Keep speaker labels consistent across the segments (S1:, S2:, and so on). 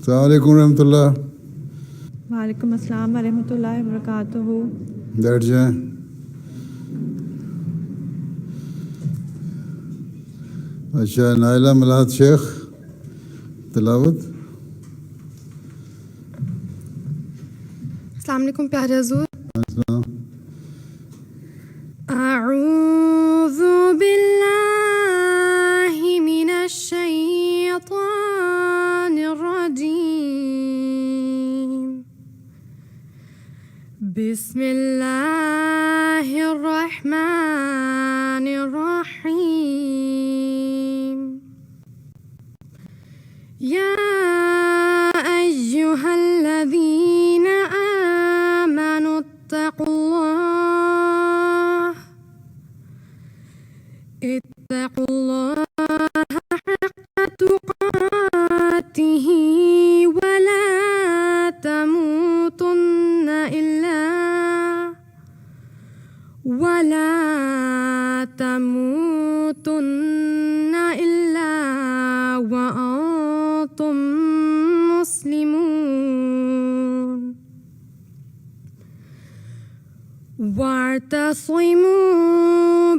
S1: السلام علیکم ورحمۃ اللہ.
S2: وعلیکم السلام ورحمۃ اللہ وبرکاتہ.
S1: بیٹھ جائیں. اچھا نائلہ ملاحت شیخ تلاوت.
S3: السلام علیکم پیارے حضور.
S1: السلام.
S3: اعوذ باللہ من الشیطان الرجیم. بسم اللہ الرحمن الرحیم. یا ایہا الذین آمنوا اتقوا اللہ حق تقاته ولا تموتن إلا وأنتم مسلمون. واعتصموا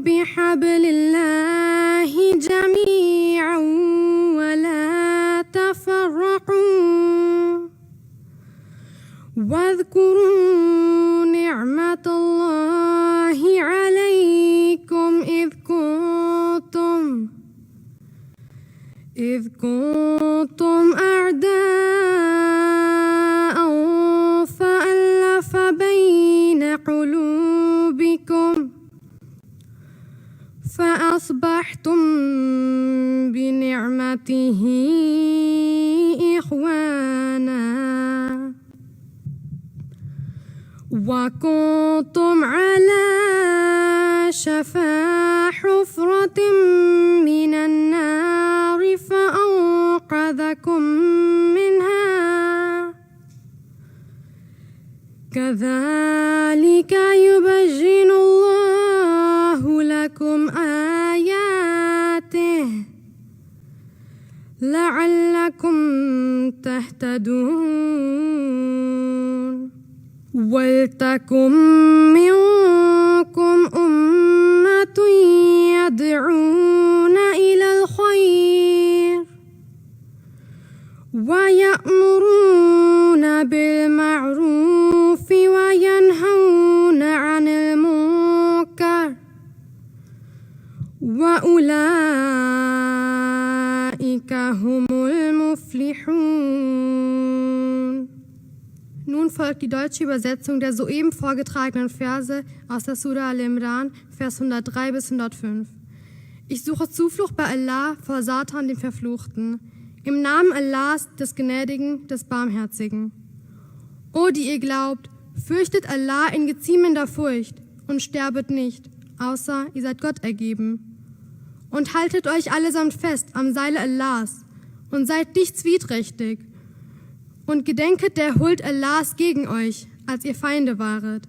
S3: بحبل الله جميعا ولا تفرقوا واذكروا نعمة الله عليكم إذ كنتم أعداء فألف بين قلوبكم فأصبحتم بنعمته إخوانا وكنتم على شفا حفرة من النار فأنقذكم منها كذلك يبين الله لكم آياته لعلكم تهتدون. ولتكن منكم أمة يدعون إلى الخير ويأمرون بالمعروف وينهون عن المنكر وأولئك هم المفلحون. Nun folgt die deutsche Übersetzung der soeben vorgetragenen Verse aus der Sura Al-Imran, Vers 103 bis 105. Ich suche Zuflucht bei Allah vor Satan, dem Verfluchten. Im Namen Allahs, des Gnädigen, des Barmherzigen. O, die ihr glaubt, fürchtet Allah in geziemender Furcht und sterbet nicht, außer ihr seid Gott ergeben. Und haltet euch allesamt fest am Seile Allahs und seid nicht zwieträchtig. Und gedenket der Huld Allahs gegen euch, als ihr Feinde waret.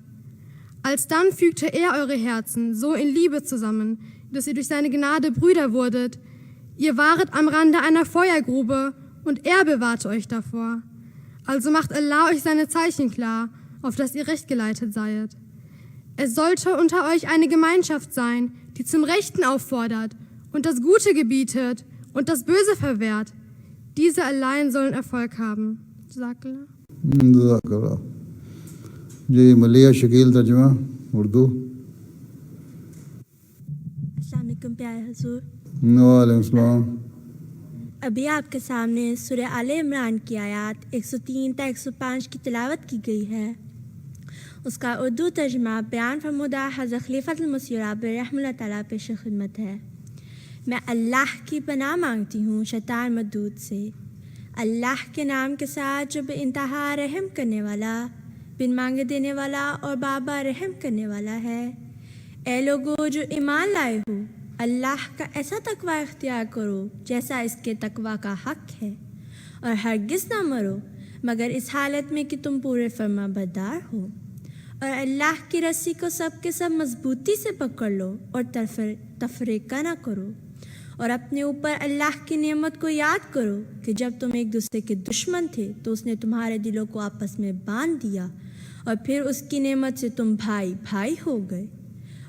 S3: Alsdann fügte er eure Herzen so in Liebe zusammen, dass ihr durch seine Gnade Brüder wurdet. Ihr waret am Rande einer Feuergrube und er bewahrte euch davor. Also macht Allah euch seine Zeichen klar, auf dass ihr recht geleitet seid. Es sollte unter euch eine Gemeinschaft sein, die zum Rechten auffordert und das Gute gebietet und das Böse verwehrt. Diese allein sollen Erfolg haben. جزاک
S1: اللہ. جی ملیہ شکیل ترجمہ اردو.
S4: السلام علیکم پیارے حضور.
S1: وعلیکم السلام.
S4: ابھی آپ کے سامنے سورہ آل عمران کی آیات 103 تا 105 کی تلاوت کی گئی ہے. اس کا اردو ترجمہ بیان فرمودہ حضرت خلیفۃ المسیح رابع رحمۃ اللہ تعالیٰ پیش خدمت ہے. میں اللہ کی پناہ مانگتی ہوں شیطان مردود سے، اللہ کے نام کے ساتھ جو بے انتہا رحم کرنے والا، بن مانگے دینے والا اور بابا رحم کرنے والا ہے. اے لوگو جو ایمان لائے ہو، اللہ کا ایسا تقوی اختیار کرو جیسا اس کے تقوی کا حق ہے، اور ہرگز نہ مرو مگر اس حالت میں کہ تم پورے فرما بردار ہو. اور اللہ کی رسی کو سب کے سب مضبوطی سے پکڑ لو اور تفریقہ نہ کرو. اور اپنے اوپر اللہ کی نعمت کو یاد کرو کہ جب تم ایک دوسرے کے دشمن تھے تو اس نے تمہارے دلوں کو آپس میں باندھ دیا، اور پھر اس کی نعمت سے تم بھائی بھائی ہو گئے۔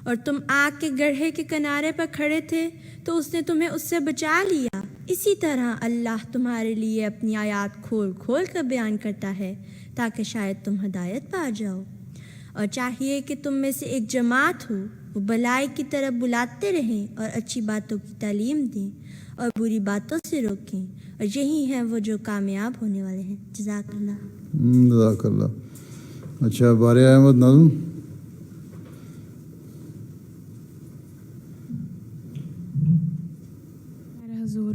S4: اور تم آگ کے گڑھے کے کنارے پر کھڑے تھے تو اس نے تمہیں اس سے بچا لیا۔ اسی طرح اللہ تمہارے لیے اپنی آیات کھول کھول کر بیان کرتا ہے تاکہ شاید تم ہدایت پا جاؤ۔ اور چاہیے کہ تم میں سے ایک جماعت ہو، وہ بھلائی کی طرف بلاتے رہیں اور اچھی باتوں کی تعلیم دیں اور بری باتوں سے روکیں، اور یہی ہیں وہ جو کامیاب ہونے والے ہیں۔ جزاک اللہ۔
S1: جزاک اللہ۔ اچھا، بارے احمد نظم۔
S5: حضور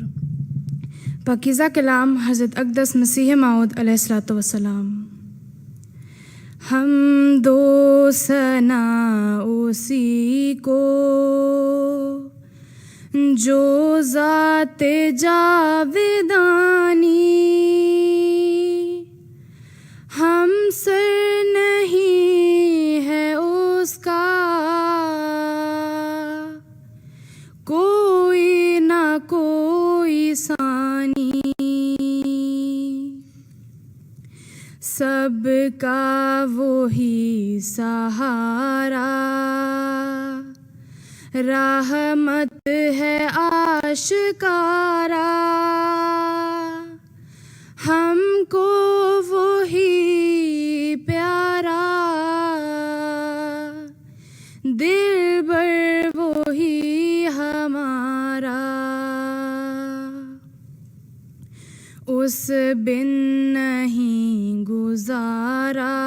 S5: پاکیزہ کلام حضرت اقدس مسیح موعود علیہ الصلوۃ والسلام۔ حمد و ثنا اسی کو جو ذات جاودانی، ہم سر نہیں ہے اس کا کوئی نہ کوئی ثانی، سب کا وہی سہارا، رحمت ہے آشکارا، ہم کو وہی پیارا، دلبر وہی ہمارا، اس بن نہیں گزارا،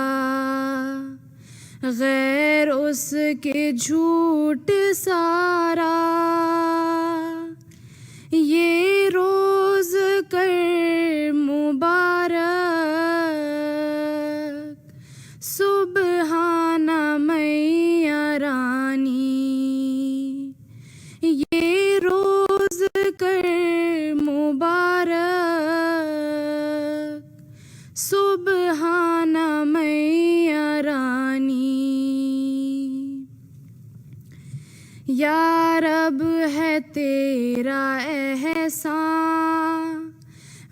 S5: غیر اس کے جھوٹ سارا، یہ روز کر مبارک، سبحانہ میاں رانی، یہ روز کر مبارک، سبحانہ میاں رانی، یا رب ہے تیرا احسان،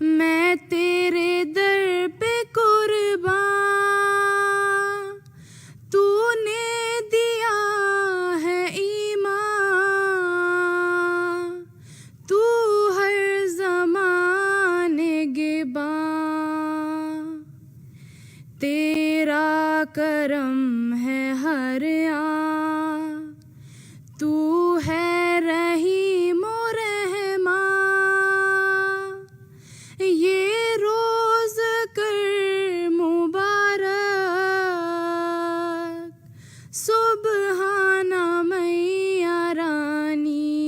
S5: میں تیرے در پہ قربان، تو نے دیا ہے ایمان، تو ہر زمانے گبان، تیرا کرم ہے ہر آن، تو ہے رحیم و رحمان، یہ روز کر مبارک، سبحانہ میاں رانی،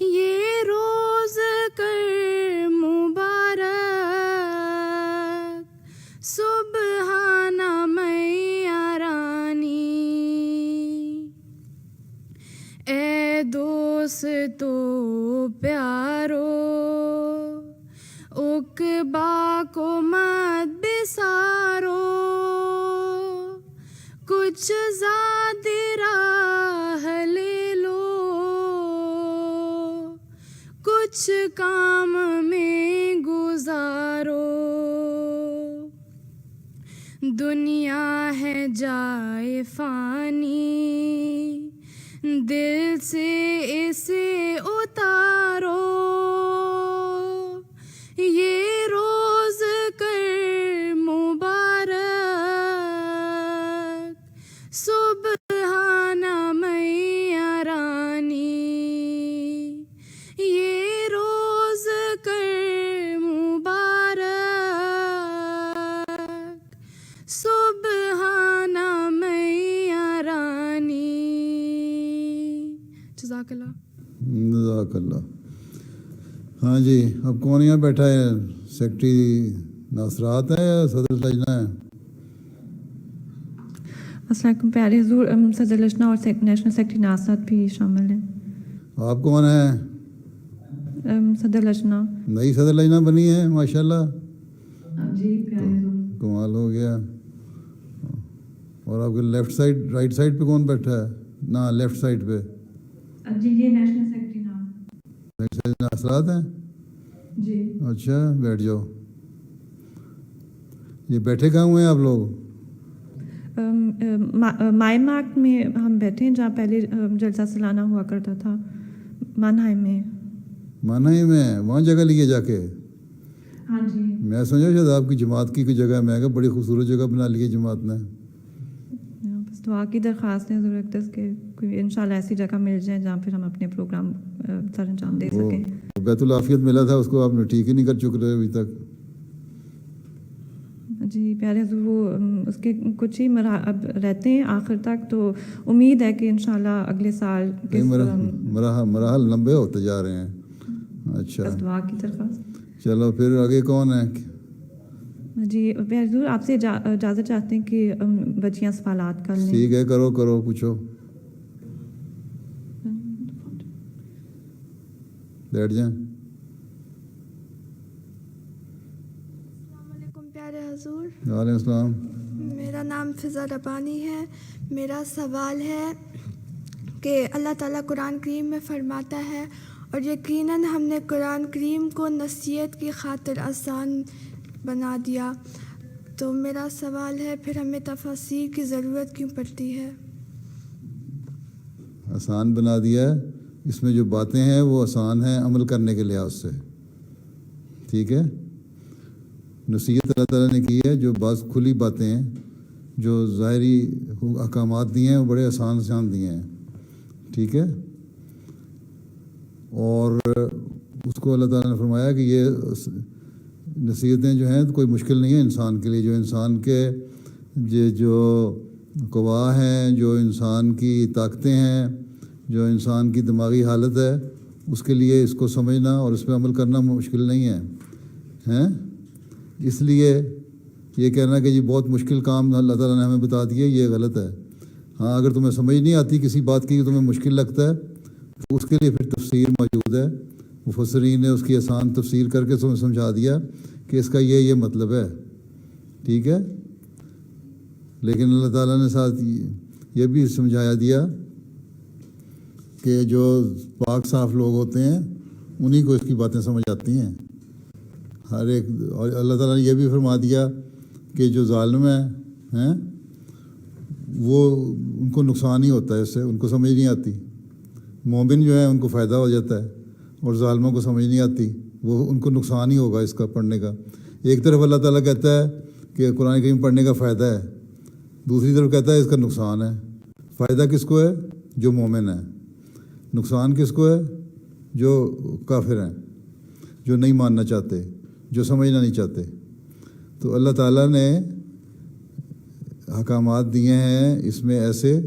S5: یہ روز کر مبارک، سبحانہ میاں رانی، اے دوستو پیارو، عقبا کو مت بسارو، کچھ زیادہ راہ لے لو، کچھ کام میں گزارو، دنیا ہے جائے فانی، دل سے اسے اتارو، یہ روز کر مبارک، سبحانہ میاں رانی، یہ روز کر مبارک، سبحانہ میاں رانی۔ جزاک اللہ۔
S1: جزاک اللہ۔ ہاں جی، اب کون یہاں بیٹھا ہے؟ سیکٹری ناصرات ہیں یا صدر لجنہ ہے؟
S2: السلام علیکم پیارے حضور، صدر لجنہ اور نیشنل سیکرٹری ناصرات بھی شامل ہیں۔
S1: آپ کون ہیں؟
S2: صدر لجنہ۔
S1: نئی صدر لجنہ بنی ہے، ماشاءاللہ،
S2: جی پیارے حضور۔
S1: کمال ہو گیا۔ اور آپ کے لیفٹ سائڈ، رائٹ سائڈ پہ کون بیٹھا ہے؟ نہ لیفٹ سائڈ پہ
S2: جی یہ نیشنل سیکرٹری نام.
S1: ناصرات ہیں؟
S2: جی
S1: اچھا بیٹھ جاؤ. یہ بیٹھے کہاں ہوئے ہیں آپ لوگ؟
S2: مائی مارک میں ہم بیٹھے ہیں جہاں پہلے جلسہ سالانہ ہوا کرتا تھا، مانہائم میں.
S1: مانہائم میں وہاں جگہ لیے جا کے؟
S2: ہاں جی.
S1: میں سمجھا شاید آپ کی جماعت کی کوئی جگہ ہے. میں کہا بڑی خوبصورت جگہ بنا لی ہے جماعت نے.
S2: بس دعا کی درخواست ہے حضور اقدس کے کوئی انشاءاللہ ایسی جگہ مل جائے جہاں پھر ہم اپنے پروگرام سر انجام دے
S1: وہ
S2: سکیں.
S1: بیت العافیت ملا تھا، اس کو آپ نے ٹھیک ہی نہیں کر چک رہے ابھی تک.
S2: جی پیارے حضور وہ اس کے کچھ ہی اب رہتے ہیں آخر تک، تو امید ہے کہ انشاءاللہ اگلے سال
S1: مراحل لمبے ہوتے جا رہے ہیں. اچھا
S2: بس دعا کی درخواست.
S1: چلو پھر آگے کون ہے؟
S2: جی پیارے حضور آپ سے اجازت چاہتے ہیں کہ بچیاں سوالات کر لیں.
S1: ٹھیک ہے کرو پوچھو. بیٹھ جائیں.
S6: السلام علیکم پیارے حضور.
S1: وعلیکم السلام.
S6: میرا نام فضا ربانی ہے. میرا سوال ہے کہ اللہ تعالیٰ قرآن کریم میں فرماتا ہے اور یقیناً ہم نے قرآن کریم کو نصیحت کی خاطر آسان بنا دیا. تو میرا سوال ہے پھر ہمیں تفاسیر کی ضرورت کیوں پڑتی ہے؟
S1: آسان بنا دیا ہے، اس میں جو باتیں ہیں وہ آسان ہیں عمل کرنے کے لحاظ سے. ٹھیک ہے. نصیحت اللہ تعالیٰ نے کی ہے، جو بعض کھلی باتیں ہیں جو ظاہری احکامات دیے ہیں وہ بڑے آسان دیے ہیں. ٹھیک ہے. اور اس کو اللہ تعالیٰ نے فرمایا کہ یہ نصیحتیں جو ہیں کوئی مشکل نہیں ہے انسان کے لیے. جو انسان کے جو قوا ہیں، جو انسان کی طاقتیں ہیں، جو انسان کی دماغی حالت ہے، اس کے لیے اس کو سمجھنا اور اس پہ عمل کرنا مشکل نہیں ہے. اس لیے یہ کہنا کہ یہ بہت مشکل کام اللہ تعالیٰ نے ہمیں بتا دیا، یہ غلط ہے. ہاں اگر تمہیں سمجھ نہیں آتی کسی بات کی، تمہیں مشکل لگتا ہے، تو اس کے لیے پھر تفسیر موجود ہے. مفسرین نے اس کی آسان تفسیر کر کے تمہیں سمجھا دیا کہ اس کا یہ مطلب ہے. ٹھیک ہے. لیکن اللہ تعالیٰ نے ساتھ یہ بھی سمجھایا دیا کہ جو پاک صاف لوگ ہوتے ہیں انہی کو اس کی باتیں سمجھ آتی ہیں ہر ایک. اور اللہ تعالیٰ نے یہ بھی فرما دیا کہ جو ظالم ہیں وہ ان کو نقصان ہی ہوتا ہے، اس سے ان کو سمجھ نہیں آتی. مومن جو ہے ان کو فائدہ ہو جاتا ہے اور ظالموں کو سمجھ نہیں آتی، وہ ان کو نقصان ہی ہوگا اس کا پڑھنے کا. ایک طرف اللہ تعالیٰ کہتا ہے کہ قرآن کریم پڑھنے کا فائدہ ہے، دوسری طرف کہتا ہے اس کا نقصان ہے. فائدہ کس کو ہے؟ جو مومن ہے. نقصان کس کو ہے؟ جو کافر ہیں، جو نہیں ماننا چاہتے، جو سمجھنا نہیں چاہتے. تو اللہ تعالیٰ نے احکامات دیے ہیں اس میں ایسے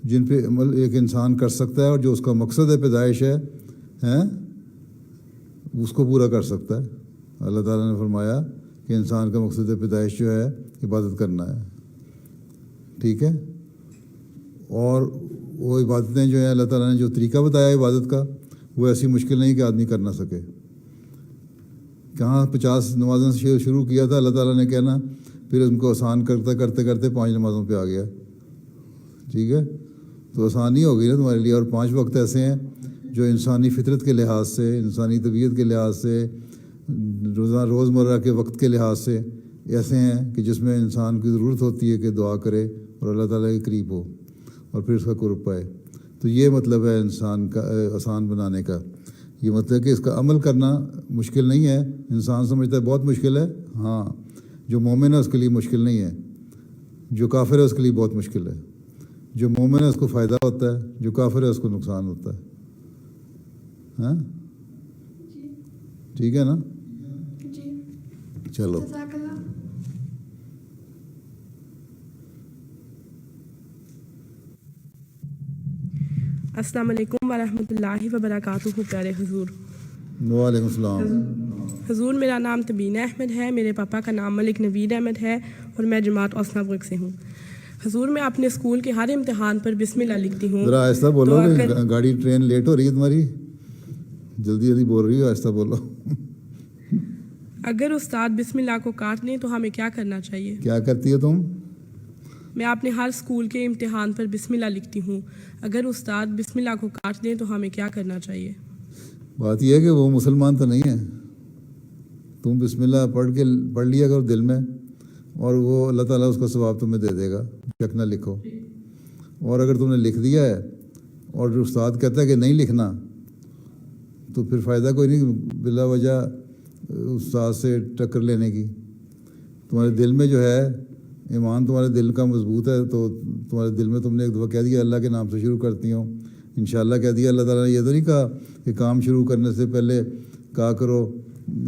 S1: جن پہ عمل ایک انسان کر سکتا ہے، اور جو اس کا مقصد ہے پیدائش ہے اس کو پورا کر سکتا ہے. اللہ تعالیٰ نے فرمایا کہ انسان کا مقصد پیدائش جو ہے عبادت کرنا ہے. ٹھیک ہے. اور وہ عبادتیں جو ہیں اللہ تعالیٰ نے جو طریقہ بتایا عبادت کا، وہ ایسی مشکل نہیں کہ آدمی کر نہ سکے. کہاں 50 نمازوں سے شروع کیا تھا اللہ تعالیٰ نے کہنا، پھر ان کو آسان کرتے 5 نمازوں پہ آ گیا. ٹھیک ہے. تو آسانی ہو گئی نا تمہارے لیے. اور 5 وقت ایسے ہیں جو انسانی فطرت کے لحاظ سے، انسانی طبیعت کے لحاظ سے، روزمرہ کے وقت کے لحاظ سے ایسے ہیں کہ جس میں انسان کی ضرورت ہوتی ہے کہ دعا کرے اور اللہ تعالیٰ کے قریب ہو اور پھر اس کا قرب پائے. تو یہ مطلب ہے انسان کا آسان بنانے کا. یہ مطلب کہ اس کا عمل کرنا مشکل نہیں ہے. انسان سمجھتا ہے بہت مشکل ہے. ہاں جو مومن ہے اس کے لیے مشکل نہیں ہے، جو کافر ہے اس کے لیے بہت مشکل ہے. جو مومن ہے اس کو فائدہ ہوتا ہے، جو کافر ہے اس کو نقصان ہوتا ہے. ہاں ٹھیک ہے نا.
S6: جی
S1: چلو.
S6: جزاک اللہ.
S7: السلام علیکم ورحمۃ اللہ وبرکاتہ. پیارے حضور.
S1: وعلیکم السلام.
S7: حضور میرا نام تبینہ احمد ہے، میرے پاپا کا نام ملک نوید احمد ہے اور میں جماعت اوسنابرگ سے ہوں. حضور میں اپنے اسکول کے ہر امتحان پر بسم اللہ لکھتی ہوں.
S1: ذرا آہستہ بولو کہ گاڑی ٹرین لیٹ ہو رہی ہے تمہاری، جلدی بول رہی ہو، آہستہ بولو.
S7: اگر استاد بسم اللہ کو کاٹ لیں تو ہمیں کیا کرنا چاہیے؟
S1: کیا کرتی ہو تم؟
S7: میں اپنے ہر اسکول کے امتحان پر بسم اللہ لکھتی ہوں. اگر استاد بسم اللہ کو کاٹ دیں تو ہمیں کیا کرنا چاہیے؟
S1: بات یہ ہے کہ وہ مسلمان تو نہیں ہے. تم بسم اللہ پڑھ لیا کرو دل میں، اور وہ اللہ تعالیٰ اس کا ثواب تمہیں دے دے گا، شک نہ لکھو. اور اگر تم نے لکھ دیا ہے اور جو استاد کہتا ہے کہ نہیں لکھنا، تو پھر فائدہ کوئی نہیں بلا وجہ استاد سے ٹکر لینے کی. تمہارے دل میں جو ہے ایمان، تمہارے دل کا مضبوط ہے، تو تمہارے دل میں تم نے ایک دفعہ کہہ دیا اللہ کے نام سے شروع کرتی ہوں، انشاءاللہ کہہ دیا. اللہ تعالیٰ نے یہ تو نہیں کہا کہ کام شروع کرنے سے پہلے کہا کرو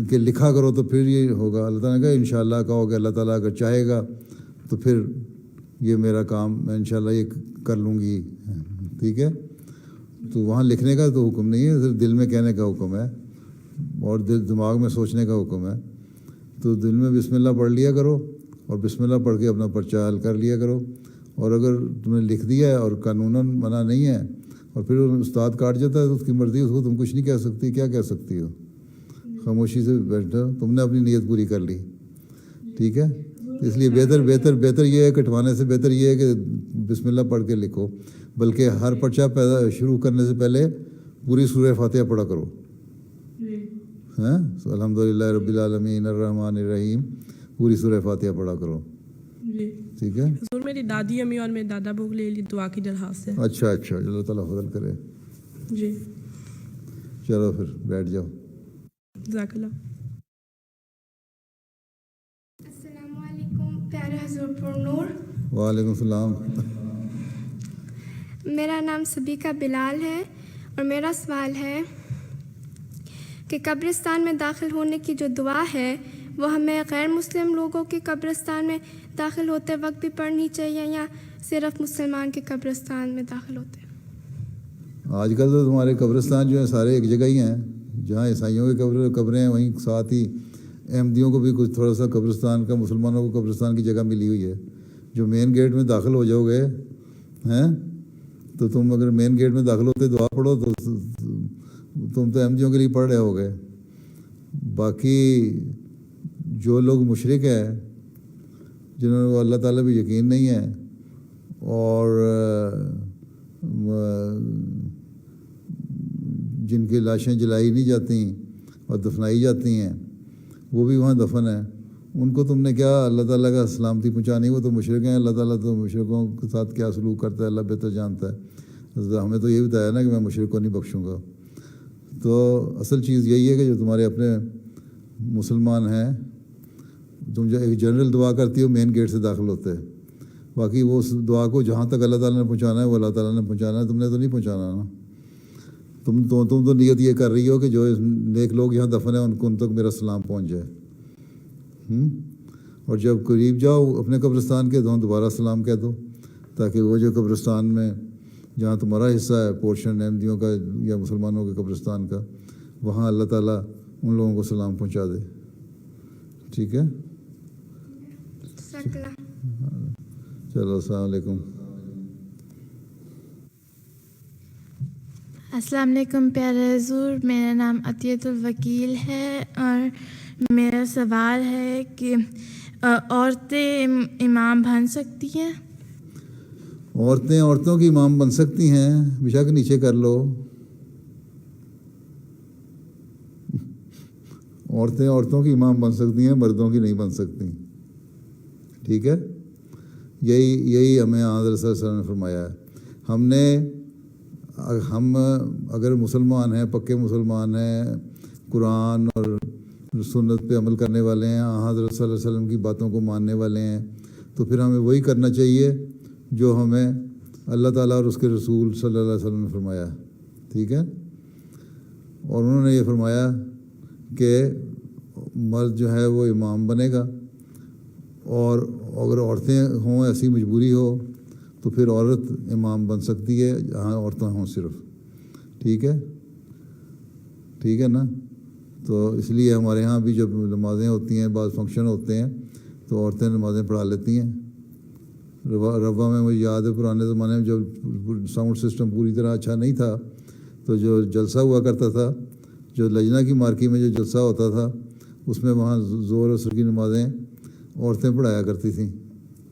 S1: کہ لکھا کرو تو پھر یہ ہوگا. اللہ تعالیٰ نے کہا انشاءاللہ کہو کہ اللہ تعالیٰ اگر چاہے گا تو پھر یہ میرا کام میں انشاءاللہ یہ کر لوں گی. ٹھیک ہے، تو وہاں لکھنے کا تو حکم نہیں ہے، صرف دل میں کہنے کا حکم ہے اور دماغ میں سوچنے کا حکم ہے. تو دل میں بسم اللہ پڑھ لیا کرو اور بسم اللہ پڑھ کے اپنا پرچہ حل کر لیا کرو. اور اگر تم نے لکھ دیا ہے اور قانوناً منع نہیں ہے اور پھر استاد کاٹ جاتا ہے تو اس کی مرضی، اس کو تم کچھ نہیں کہہ سکتی. کیا کہہ سکتی ہو؟ خاموشی سے بیٹھو، تم نے اپنی نیت پوری کر لی. ٹھیک ہے، اس لیے بہتر یہ ہے، کٹوانے سے بہتر یہ ہے کہ بسم اللہ پڑھ کے لکھو. بلکہ ہر پرچہ شروع کرنے سے پہلے پوری سورہ فاتحہ پڑھا کرو. ہاں، الحمدللہ رب العالمین الرحمن الرحیم، پوری سورہ فاتحہ پڑھا کرو. ٹھیک ہے.
S7: حضور میری دادی امی اور میرے دادا ابو کے لیے دعا کی درخواست ہے.
S1: اچھا، اللہ تعالیٰ فضل کرے.
S7: جی
S1: چلو پھر بیٹھ جاؤ.
S7: جزاک اللہ.
S6: السلام علیکم پیارے حضور پر نور.
S1: وعلیکم السلام.
S6: میرا نام سبیکہ بلال ہے اور میرا سوال ہے کہ قبرستان میں داخل ہونے کی جو دعا ہے وہ ہمیں غیر مسلم لوگوں کے قبرستان میں داخل ہوتے وقت بھی پڑھنی چاہیے یا صرف مسلمان کے قبرستان میں داخل ہوتے؟
S1: آج کل تو تمہارے قبرستان جو ہیں سارے ایک جگہ ہی ہیں. جہاں عیسائیوں کے قبریں ہیں وہیں ساتھ ہی احمدیوں کو بھی کچھ تھوڑا سا قبرستان کا، مسلمانوں کو قبرستان کی جگہ ملی ہوئی ہے. جو مین گیٹ میں داخل ہو جاؤ گے ہیں تو تم اگر مین گیٹ میں داخل ہوتے دعا پڑھو تو تم تو احمدیوں کے لیے پڑھ رہے ہو گے. باقی جو لوگ مشرک ہیں، جنہوں نے اللہ تعالیٰ پہ یقین نہیں ہے اور جن کی لاشیں جلائی نہیں جاتی اور دفنائی جاتی ہیں، وہ بھی وہاں دفن ہیں. ان کو تم نے کیا اللہ تعالیٰ کا سلامتی پہنچانی؟ وہ تو مشرک ہیں. اللہ تعالیٰ تو مشرکوں کے ساتھ کیا سلوک کرتا ہے اللہ بہتر جانتا ہے. ہمیں تو یہ بتایا نا کہ میں مشرک کو نہیں بخشوں گا. تو اصل چیز یہی ہے کہ جو تمہارے اپنے مسلمان ہیں، تم جو ایک جنرل دعا کرتی ہو مین گیٹ سے داخل ہوتے، باقی وہ اس دعا کو جہاں تک اللہ تعالیٰ نے پہنچانا ہے وہ اللہ تعالیٰ نے پہنچانا ہے. تم نے تو نہیں پہنچانا نا. تم تو نیت یہ کر رہی ہو کہ جو نیک لوگ یہاں دفن ہیں ان تک میرا سلام پہنچ جائے. اور جب قریب جاؤ اپنے قبرستان کے تو دوبارہ سلام کہہ دو، تاکہ وہ جو قبرستان میں جہاں تمہارا حصہ ہے پورشن احمدیوں کا یا مسلمانوں کے قبرستان کا، وہاں اللہ تعالیٰ ان لوگوں کو سلام پہنچا دے. ٹھیک ہے، چلو السلام علیکم.
S5: السلام علیکم پیارے حضور، میرا نام عطیت الوکیل ہے اور میرا سوال ہے کہ عورتیں امام بن سکتی ہیں؟
S1: عورتیں عورتوں کی امام بن سکتی ہیں، بشک نیچے کر لو. عورتیں عورتوں کی امام بن سکتی ہیں، مردوں کی نہیں بن سکتی. ٹھیک ہے، یہی ہمیں حضرت صلی اللہ علیہ وسلم نے فرمایا ہے. ہم اگر مسلمان ہیں، پکے مسلمان ہیں، قرآن اور سنت پہ عمل کرنے والے ہیں، حضرت صلی اللہ علیہ وسلم کی باتوں کو ماننے والے ہیں، تو پھر ہمیں وہی کرنا چاہیے جو ہمیں اللہ تعالیٰ اور اس کے رسول صلی اللہ علیہ وسلم نے فرمایا. ٹھیک ہے، اور انہوں نے یہ فرمایا کہ مرد جو ہے وہ امام بنے گا، اور اگر عورتیں ہوں، ایسی مجبوری ہو تو پھر عورت امام بن سکتی ہے جہاں عورتیں ہوں صرف. ٹھیک ہے نا. تو اس لیے ہمارے ہاں بھی جب نمازیں ہوتی ہیں، بعض فنکشن ہوتے ہیں تو عورتیں نمازیں پڑھا لیتی ہیں. ربا میں مجھے یاد ہے پرانے زمانے میں جب ساؤنڈ سسٹم پوری طرح اچھا نہیں تھا تو جو جلسہ ہوا کرتا تھا، جو لجنہ کی مارکی میں جو جلسہ ہوتا تھا، اس میں وہاں زور اثر کی نمازیں عورتیں پڑھایا کرتی تھیں.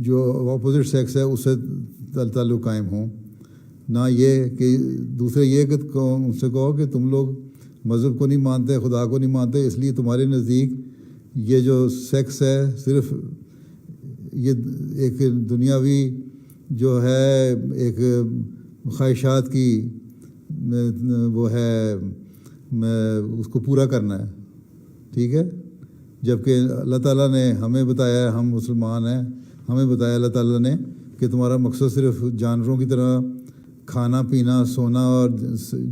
S1: جو اپوزٹ سیکس ہے اس سے تعلق قائم ہوں، نہ یہ کہ دوسرے یہ کہ ان سے کہو کہ تم لوگ مذہب کو نہیں مانتے، خدا کو نہیں مانتے، اس لیے تمہارے نزدیک یہ جو سیکس ہے صرف یہ ایک دنیاوی جو ہے ایک خواہشات کی وہ ہے اس کو پورا کرنا ہے، ٹھیک ہے؟ جبکہ اللہ تعالیٰ نے ہمیں بتایا، ہم مسلمان ہیں، ہمیں بتایا اللہ تعالیٰ نے کہ تمہارا مقصد صرف جانوروں کی طرح کھانا پینا سونا اور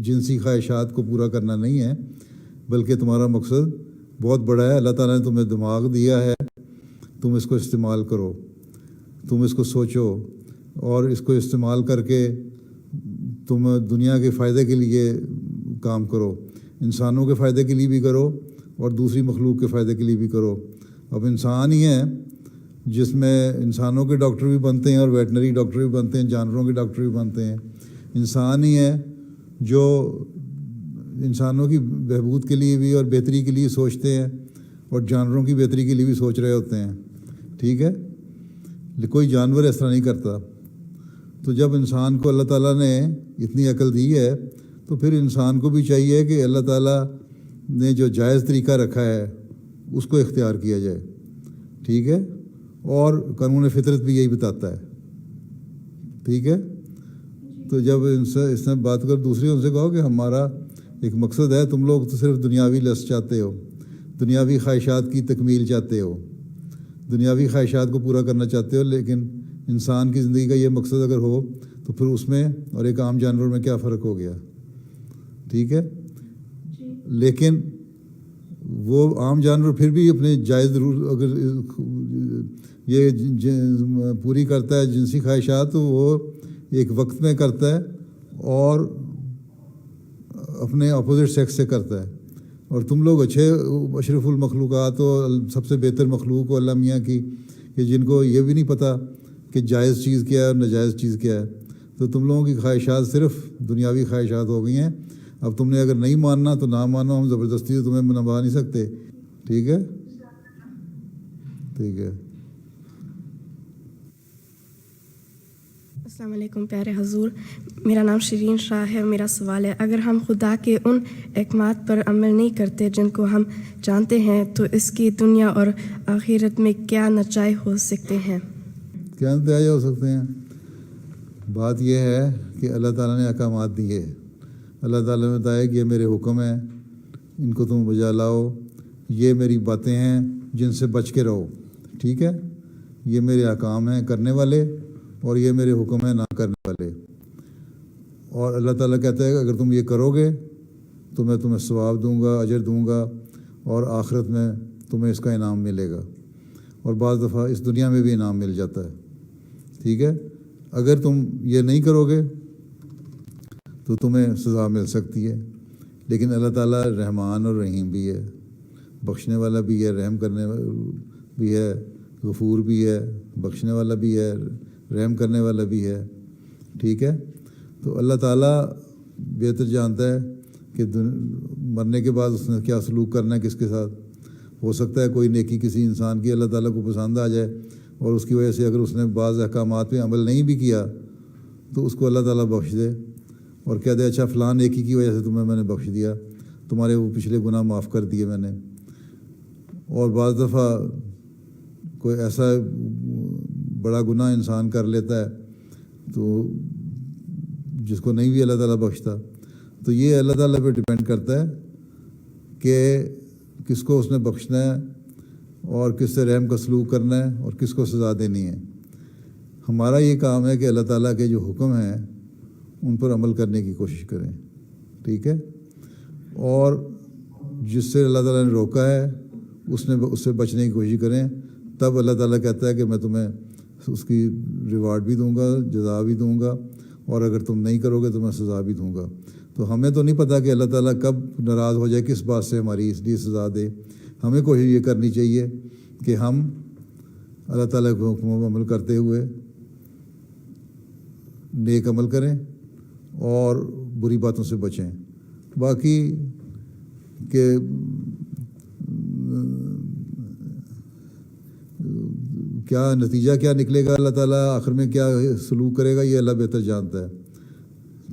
S1: جنسی خواہشات کو پورا کرنا نہیں ہے، بلکہ تمہارا مقصد بہت بڑا ہے۔ اللہ تعالیٰ نے تمہیں دماغ دیا ہے، تم اس کو استعمال کرو، تم اس کو سوچو اور اس کو استعمال کر کے تم دنیا کے فائدے کے لیے کام کرو، انسانوں کے فائدے کے لیے بھی کرو اور دوسری مخلوق کے فائدے کے لیے بھی کرو۔ اب انسان ہی ہے جس میں انسانوں کے ڈاکٹر بھی بنتے ہیں اور ویٹنری ڈاکٹر بھی بنتے ہیں، جانوروں کے ڈاکٹر بھی بنتے ہیں۔ انسان ہی ہے جو انسانوں کی بہبود کے لیے بھی اور بہتری کے لیے سوچتے ہیں اور جانوروں کی بہتری کے لیے بھی سوچ رہے ہوتے ہیں، ٹھیک ہے؟ کوئی جانور اس طرح نہیں کرتا۔ تو جب انسان کو اللہ تعالیٰ نے اتنی عقل دی ہے تو پھر انسان کو بھی چاہیے کہ اللہ تعالیٰ نے جو جائز طریقہ رکھا ہے اس کو اختیار کیا جائے، ٹھیک ہے؟ اور قانون فطرت بھی یہی بتاتا ہے، ٹھیک ہے؟ تو جب اس نے بات کر دوسری ان سے کہو کہ ہمارا ایک مقصد ہے، تم لوگ تو صرف دنیاوی لذت چاہتے ہو، دنیاوی خواہشات کی تکمیل چاہتے ہو، دنیاوی خواہشات کو پورا کرنا چاہتے ہو، لیکن انسان کی زندگی کا یہ مقصد اگر ہو تو پھر اس میں اور ایک عام جانور میں کیا فرق ہو گیا، ٹھیک ہے؟ لیکن وہ عام جانور پھر بھی اپنے جائز ضرور اگر یہ پوری کرتا ہے جنسی خواہشات تو وہ ایک وقت میں کرتا ہے اور اپنے اپوزٹ سیکس سے کرتا ہے، اور تم لوگ اچھے اشرف المخلوقات ہو، سب سے بہتر مخلوق ہو اللہ میاں کی، کہ جن کو یہ بھی نہیں پتہ کہ جائز چیز کیا ہے اور ناجائز چیز کیا ہے، تو تم لوگوں کی خواہشات صرف دنیاوی خواہشات ہو گئی ہیں۔ اب تم نے اگر نہیں ماننا تو نہ مانو، ہم زبردستی تو تمہیں نبھا نہیں سکتے، ٹھیک ہے؟ ٹھیک ہے۔
S8: السلام علیکم پیارے حضور، میرا نام شرین شاہ ہے۔ میرا سوال ہے، اگر ہم خدا کے ان احکامات پر عمل نہیں کرتے جن کو ہم جانتے ہیں تو اس کی دنیا اور آخرت میں کیا نتائج ہو سکتے ہیں؟
S1: کیا نتائج ہو سکتے ہیں؟ بات یہ ہے کہ اللہ تعالیٰ نے احکامات دیے، اللہ تعالیٰ نے بتایا کہ یہ میرے حکم ہیں، ان کو تم بجا لاؤ، یہ میری باتیں ہیں جن سے بچ کے رہو، ٹھیک ہے؟ یہ میرے احکام ہیں کرنے والے اور یہ میرے حکم ہیں نہ کرنے والے، اور اللہ تعالیٰ کہتا ہے کہ اگر تم یہ کرو گے تو میں تمہیں ثواب دوں گا، اجر دوں گا، اور آخرت میں تمہیں اس کا انعام ملے گا، اور بعض دفعہ اس دنیا میں بھی انعام مل جاتا ہے، ٹھیک ہے؟ اگر تم یہ نہیں کرو گے تو تمہیں سزا مل سکتی ہے، لیکن اللہ تعالیٰ رحمان اور رحیم بھی ہے، بخشنے والا بھی ہے، رحم کرنے بھی ہے، غفور بھی ہے، بخشنے والا بھی ہے، رحم کرنے والا بھی ہے، ٹھیک ہے؟ تو اللہ تعالیٰ بہتر جانتا ہے کہ مرنے کے بعد اس نے کیا سلوک کرنا ہے کس کے ساتھ۔ ہو سکتا ہے کوئی نیکی کسی انسان کی اللہ تعالیٰ کو پسند آ جائے اور اس کی وجہ سے اگر اس نے بعض احکامات پہ عمل نہیں بھی کیا تو اس کو اللہ تعالیٰ بخش دے اور کہہ دے اچھا فلاں نیکی کی وجہ سے تمہیں میں نے بخش دیا، تمہارے وہ پچھلے گناہ معاف کر دیے میں نے۔ اور بعض دفعہ کوئی ایسا بڑا گناہ انسان کر لیتا ہے تو جس کو نہیں بھی اللہ تعالیٰ بخشتا، تو یہ اللہ تعالیٰ پہ ڈیپینڈ کرتا ہے کہ کس کو اس نے بخشنا ہے اور کس سے رحم کا سلوک کرنا ہے اور کس کو سزا دینی ہے۔ ہمارا یہ کام ہے کہ اللہ تعالیٰ کے جو حکم ہیں ان پر عمل کرنے کی کوشش کریں، ٹھیک ہے؟ اور جس سے اللہ تعالیٰ نے روکا ہے اس سے بچنے کی کوشش کریں، تب اللہ تعالیٰ کہتا ہے کہ میں تمہیں اس کی ریوارڈ بھی دوں گا، جزا بھی دوں گا، اور اگر تم نہیں کرو گے تو میں سزا بھی دوں گا۔ تو ہمیں تو نہیں پتہ کہ اللہ تعالیٰ کب ناراض ہو جائے، کس بات سے ہماری اس لیے سزا دے۔ ہمیں کوشش یہ کرنی چاہیے کہ ہم اللہ تعالیٰ کے حکموں پر عمل کرتے ہوئے نیک عمل کریں اور بری باتوں سے بچیں۔ باقی کیا نتیجہ کیا نکلے گا، اللہ تعالیٰ آخر میں کیا سلوک کرے گا، یہ اللہ بہتر جانتا ہے.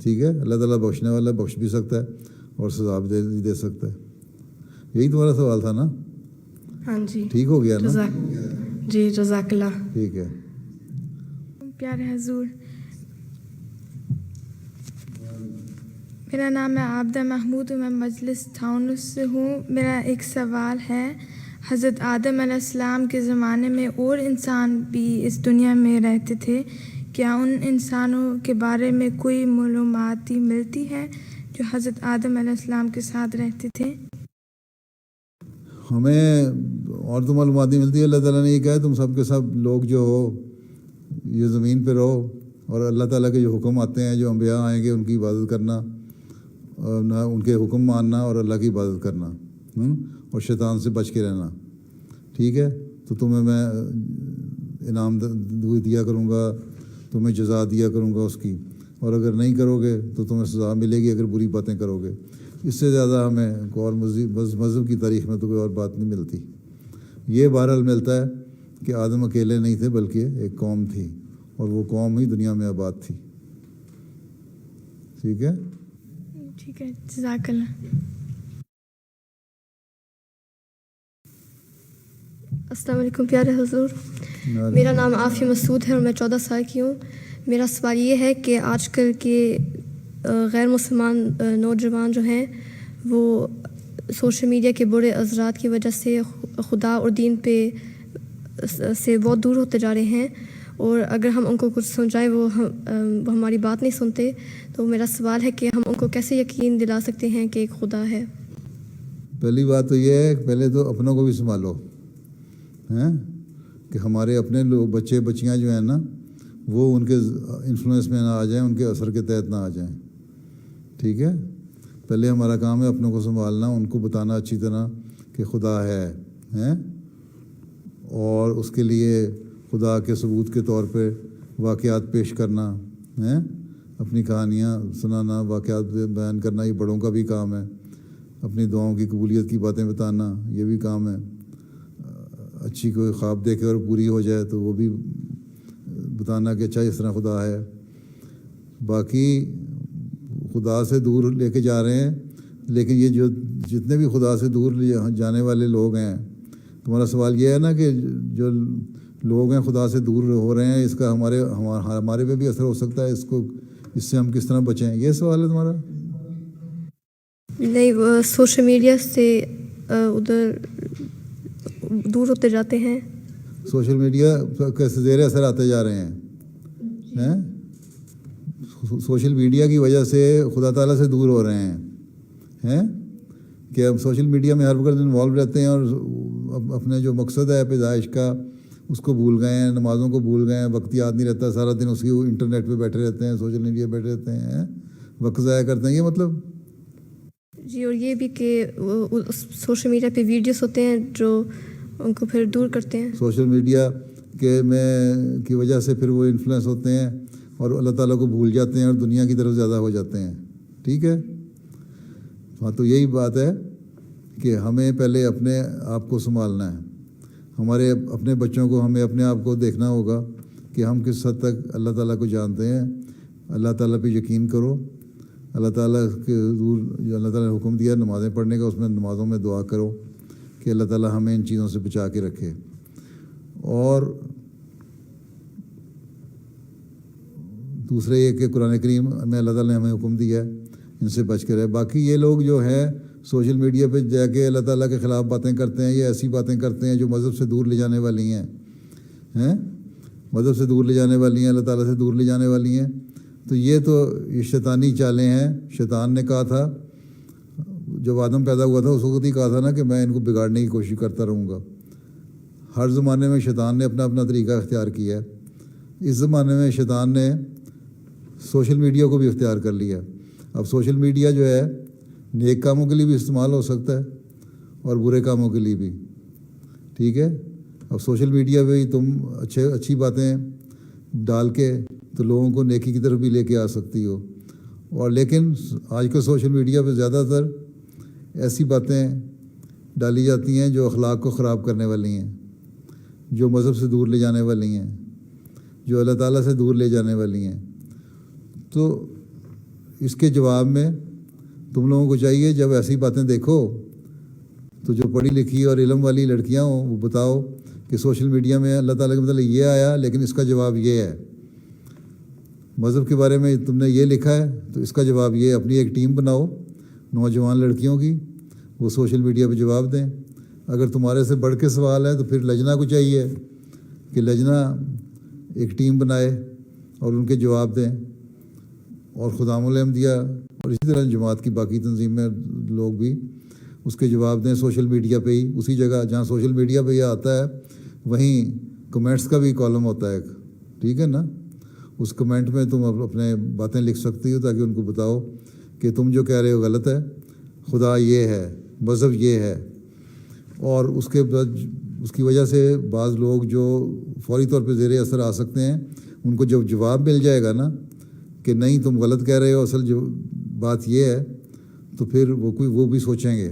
S1: ٹھیک ہے، اللہ تعالیٰ بخشنے والا بخش بھی سکتا ہے اور سزا بھی دے سکتا ہے. یہی تمہارا سوال تھا نا؟
S8: ہاں جی.
S1: ٹھیک ہو گیا نا؟
S8: جی جزاک اللہ.
S1: ٹھیک ہے.
S5: پیارے حضور، میرا نام ہے عابدہ محمود اور میں مجلس تھاؤنس سے ہوں. میرا ایک سوال ہے، حضرت آدم علیہ السلام کے زمانے میں اور انسان بھی اس دنیا میں رہتے تھے، کیا ان انسانوں کے بارے میں کوئی معلومات ملتی ہے جو حضرت آدم علیہ السلام کے ساتھ رہتے تھے؟
S1: ہمیں اور تو معلومات نہیں ملتی. اللہ تعالیٰ نے یہ کہا ہے تم سب کے سب لوگ جو ہو یہ زمین پہ رہو، اور اللہ تعالیٰ کے جو حکم آتے ہیں، جو انبیاء آئیں گے ان کی عبادت کرنا، اور نہ ان کے حکم ماننا اور اللہ کی عبادت کرنا، اور شیطان سے بچ کے رہنا. ٹھیک ہے، تو تمہیں میں انعام دیا کروں گا، تمہیں جزا دیا کروں گا اس کی، اور اگر نہیں کرو گے تو تمہیں سزا ملے گی اگر بری باتیں کرو گے. اس سے زیادہ ہمیں کوئی اور مذہب کی تاریخ میں تو کوئی اور بات نہیں ملتی. یہ بہرحال ملتا ہے کہ آدم اکیلے نہیں تھے بلکہ ایک قوم تھی، اور وہ قوم ہی دنیا میں آباد تھی. ٹھیک ہے.
S5: ٹھیک ہے، جزاک اللہ.
S8: السلام علیکم پیارے حضور، میرا نام عافیہ مسعود ہے اور میں 14 سال کی ہوں. میرا سوال یہ ہے کہ آج کل کے غیر مسلمان نوجوان جو ہیں وہ سوشل میڈیا کے برے اثرات کی وجہ سے خدا اور دین پہ سے بہت دور ہوتے جا رہے ہیں، اور اگر ہم ان کو کچھ سمجھائیں وہ ہماری بات نہیں سنتے. تو میرا سوال ہے کہ ہم ان کو کیسے یقین دلا سکتے ہیں کہ ایک خدا ہے؟
S1: پہلی بات تو یہ ہے کہ پہلے تو اپنوں کو بھی سنبھالو، ہیں کہ ہمارے اپنے لوگ بچے بچیاں جو ہیں نا وہ ان کے انفلوئنس میں نہ آ جائیں، ان کے اثر کے تحت نہ آ جائیں. ٹھیک ہے، پہلے ہمارا کام ہے اپنوں کو سنبھالنا، ان کو بتانا اچھی طرح کہ خدا ہے، ہیں، اور اس کے لیے خدا کے ثبوت کے طور پہ واقعات پیش کرنا، ہیں، اپنی کہانیاں سنانا، واقعات بیان کرنا، یہ بڑوں کا بھی کام ہے. اپنی دعاؤں کی قبولیت کی باتیں بتانا، یہ بھی کام ہے. اچھی کوئی خواب دیکھے اور پوری ہو جائے تو وہ بھی بتانا کہ اچھا اس طرح خدا ہے. باقی خدا سے دور لے کے جا رہے ہیں، لیکن یہ جو جتنے بھی خدا سے دور جانے والے لوگ ہیں، تمہارا سوال یہ ہے نا کہ جو لوگ ہیں خدا سے دور ہو رہے ہیں، اس کا ہمارے پہ بھی اثر ہو سکتا ہے، اس سے ہم کس طرح بچیں، یہ سوال ہے تمہارا؟
S8: نہیں، وہ سوشل میڈیا سے ادھر دور ہوتے جاتے ہیں.
S1: سوشل میڈیا کیسے زیر اثر آتے جا رہے ہیں؟ سوشل میڈیا کی وجہ سے خدا تعالیٰ سے دور ہو رہے ہیں کہ اب سوشل میڈیا میں ہر وقت انوالو رہتے ہیں، اور اپنے جو مقصد ہے پیدائش کا اس کو بھول گئے ہیں، نمازوں کو بھول گئے ہیں، وقت یاد نہیں رہتا، سارا دن اس کی انٹرنیٹ پہ بیٹھے رہتے ہیں، سوشل میڈیا پہ بیٹھے رہتے ہیں، وقت ضائع کرتے ہیں. یہ مطلب
S8: جی، اور یہ بھی کہ سوشل میڈیا پہ ویڈیوز ہوتے ہیں جو ان کو پھر دور کرتے ہیں.
S1: سوشل میڈیا کی وجہ سے پھر وہ انفلوئنس ہوتے ہیں اور اللہ تعالیٰ کو بھول جاتے ہیں اور دنیا کی طرف زیادہ ہو جاتے ہیں. ٹھیک ہے، ہاں، تو یہی بات ہے کہ ہمیں پہلے اپنے آپ کو سنبھالنا ہے. ہمارے اپنے بچوں کو ہمیں اپنے آپ کو دیکھنا ہوگا کہ ہم کس حد تک اللہ تعالیٰ کو جانتے ہیں. اللہ تعالیٰ پہ یقین کرو. اللہ تعالیٰ کے حضور جو اللہ تعالیٰ نے حکم دیا نمازیں پڑھنے کا، اس میں نمازوں میں دعا کرو کہ اللہ تعالیٰ ہمیں ان چیزوں سے بچا کے رکھے. اور دوسرے یہ کہ قرآن کریم میں اللہ تعالیٰ نے ہمیں حکم دیا ہے ان سے بچ کے رہے. باقی یہ لوگ جو ہیں سوشل میڈیا پہ جا کے اللہ تعالیٰ کے خلاف باتیں کرتے ہیں، یہ ایسی باتیں کرتے ہیں جو مذہب سے دور لے جانے والی ہیں، مذہب سے دور لے جانے والی ہیں، اللہ تعالیٰ سے دور لے جانے والی ہیں. تو یہ شیطانی چالیں ہیں. شیطان نے کہا تھا جب آدم پیدا ہوا تھا اس وقت ہی کہا تھا نا کہ میں ان کو بگاڑنے کی کوشش کرتا رہوں گا. ہر زمانے میں شیطان نے اپنا اپنا طریقہ اختیار کیا ہے. اس زمانے میں شیطان نے سوشل میڈیا کو بھی اختیار کر لیا. اب سوشل میڈیا جو ہے نیک کاموں کے لیے بھی استعمال ہو سکتا ہے اور برے کاموں کے لیے بھی. ٹھیک ہے، اب سوشل میڈیا پہ تم اچھی باتیں ڈال کے تو لوگوں کو نیکی کی طرف بھی لے کے آ سکتی ہو. اور لیکن آج کل سوشل میڈیا پہ زیادہ تر ایسی باتیں ڈالی جاتی ہیں جو اخلاق کو خراب کرنے والی ہیں. جو مذہب سے دور لے جانے والی ہیں، جو اللہ تعالیٰ سے دور لے جانے والی ہیں. تو اس کے جواب میں تم لوگوں کو چاہیے جب ایسی باتیں دیکھو تو جو پڑھی لکھی اور علم والی لڑکیاں ہوں وہ بتاؤ کہ سوشل میڈیا میں اللہ تعالیٰ کے مطلب یہ آیا لیکن اس کا جواب یہ ہے. مذہب کے بارے میں تم نے یہ لکھا ہے تو اس کا جواب یہ. اپنی ایک ٹیم بناؤ نوجوان لڑکیوں کی، وہ سوشل میڈیا پہ جواب دیں. اگر تمہارے سے بڑھ کے سوال ہے تو پھر لجنہ کو چاہیے کہ لجنہ ایک ٹیم بنائے اور ان کے جواب دیں، اور خدام الاحمدیہ اور اسی طرح جماعت کی باقی تنظیمیں لوگ بھی اس کے جواب دیں سوشل میڈیا پہ ہی. اسی جگہ جہاں سوشل میڈیا پہ یہ آتا ہے وہیں کمنٹس کا بھی کالم ہوتا ہے ایک، ٹھیک ہے نا. اس کمنٹ میں تم اپنے باتیں لکھ سکتی ہو تاکہ ان کو بتاؤ کہ تم جو کہہ رہے ہو غلط ہے، خدا یہ ہے، مذہب یہ ہے. اور اس کے بعد اس کی وجہ سے بعض لوگ جو فوری طور پہ زیر اثر آ سکتے ہیں، ان کو جب جواب مل جائے گا نا کہ نہیں تم غلط کہہ رہے ہو، اصل جو بات یہ ہے، تو پھر وہ بھی سوچیں گے.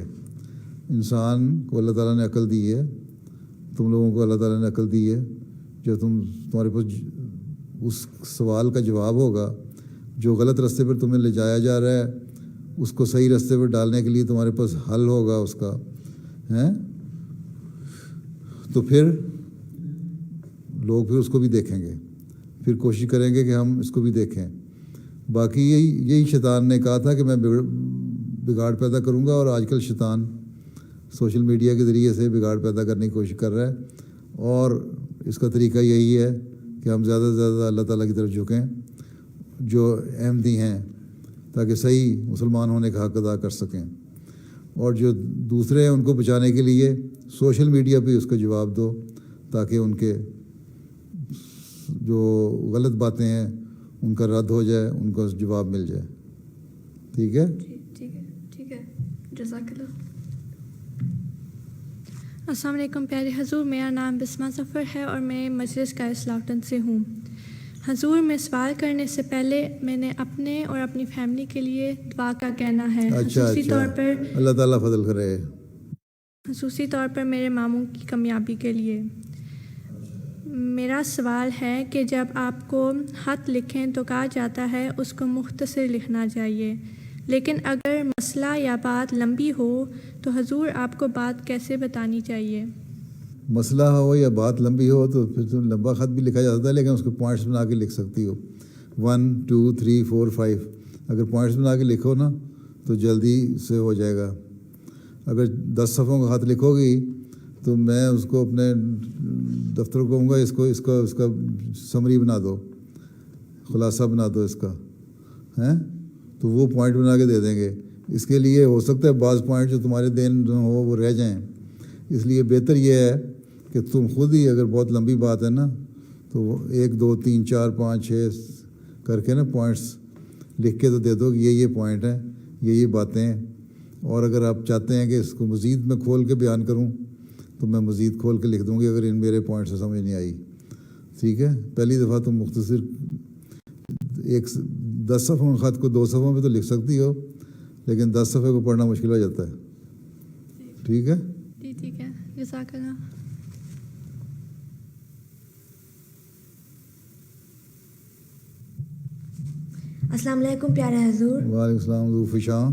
S1: انسان کو اللہ تعالیٰ نے عقل دی ہے، تم لوگوں کو اللہ تعالیٰ نے عقل دی ہے. جو تمہارے پاس اس سوال کا جواب ہوگا، جو غلط راستے پر تمہیں لے جایا جا رہا ہے اس کو صحیح راستے پر ڈالنے کے لیے تمہارے پاس حل ہوگا اس کا ہیں، تو پھر لوگ پھر اس کو بھی دیکھیں گے، پھر کوشش کریں گے کہ ہم اس کو بھی دیکھیں. باقی یہی شیطان نے کہا تھا کہ میں بگاڑ پیدا کروں گا، اور آج کل شیطان سوشل میڈیا کے ذریعے سے بگاڑ پیدا کرنے کی کوشش کر رہا ہے. اور اس کا طریقہ یہی ہے کہ ہم زیادہ سے زیادہ اللہ تعالیٰ کی طرف جھکیں جو احمدی ہیں، تاکہ صحیح مسلمان ہونے کا حق ادا کر سکیں. اور جو دوسرے ہیں ان کو بچانے کے لیے سوشل میڈیا پہ اس کا جواب دو تاکہ ان کے جو غلط باتیں ہیں ان کا رد ہو جائے، ان کو جواب مل جائے. ٹھیک ہے؟
S5: ٹھیک ہے. جزاک اللہ.
S4: السلام علیکم پیارے حضور، میرا نام بسمہ ظفر ہے اور میں مجلس کا اسلاوٹن سے ہوں. حضور، میں سوال کرنے سے پہلے میں نے اپنے اور اپنی فیملی کے لیے دعا کا کہنا ہے. خصوصی طور پر
S1: اللہ تعالیٰ فضل کرے.
S4: خصوصی طور پر میرے ماموں کی کامیابی کے لیے. میرا سوال ہے کہ جب آپ کو خط لکھیں تو کہا جاتا ہے اس کو مختصر لکھنا چاہیے، لیکن اگر مسئلہ یا بات لمبی ہو تو حضور آپ کو بات کیسے بتانی چاہیے؟
S1: مسئلہ ہو یا بات لمبی ہو تو پھر تو لمبا خط بھی لکھا جاتا ہے، لیکن اس کو پوائنٹس بنا کے لکھ سکتی ہو. 1 2 3 4 5 اگر پوائنٹس بنا کے لکھو نا تو جلدی سے ہو جائے گا. اگر 10 صفحوں کا خط لکھو گی تو میں اس کو اپنے دفتر کو کہوں گا اس کا سمری بنا دو، خلاصہ بنا دو اس کا، ہیں تو وہ پوائنٹ بنا کے دے دیں گے. اس کے لیے ہو سکتا ہے بعض پوائنٹ جو تمہارے دین ہو وہ رہ جائیں، اس لیے بہتر یہ ہے کہ تم خود ہی اگر بہت لمبی بات ہے نا تو 1 2 3 4 5 6 کر کے نا پوائنٹس لکھ کے تو دے دو کہ یہ پوائنٹ ہیں، یہ باتیں ہیں. اور اگر آپ چاہتے ہیں کہ اس کو مزید میں کھول کے بیان کروں تو میں مزید کھول کے لکھ دوں گی اگر ان میرے پوائنٹ سے سمجھ نہیں آئی. ٹھیک ہے؟ پہلی دفعہ تم مختصر 10 صفحوں کے خط کو 2 صفحوں میں تو لکھ سکتی ہو، لیکن 10 صفحے کو پڑھنا مشکل ہو جاتا ہے. ٹھیک ہے؟
S4: ٹھیک ہے. جزاک اللہ.
S9: السلام علیکم پیارے حضور.
S1: وعلیکم السلام. ذوالفشاں.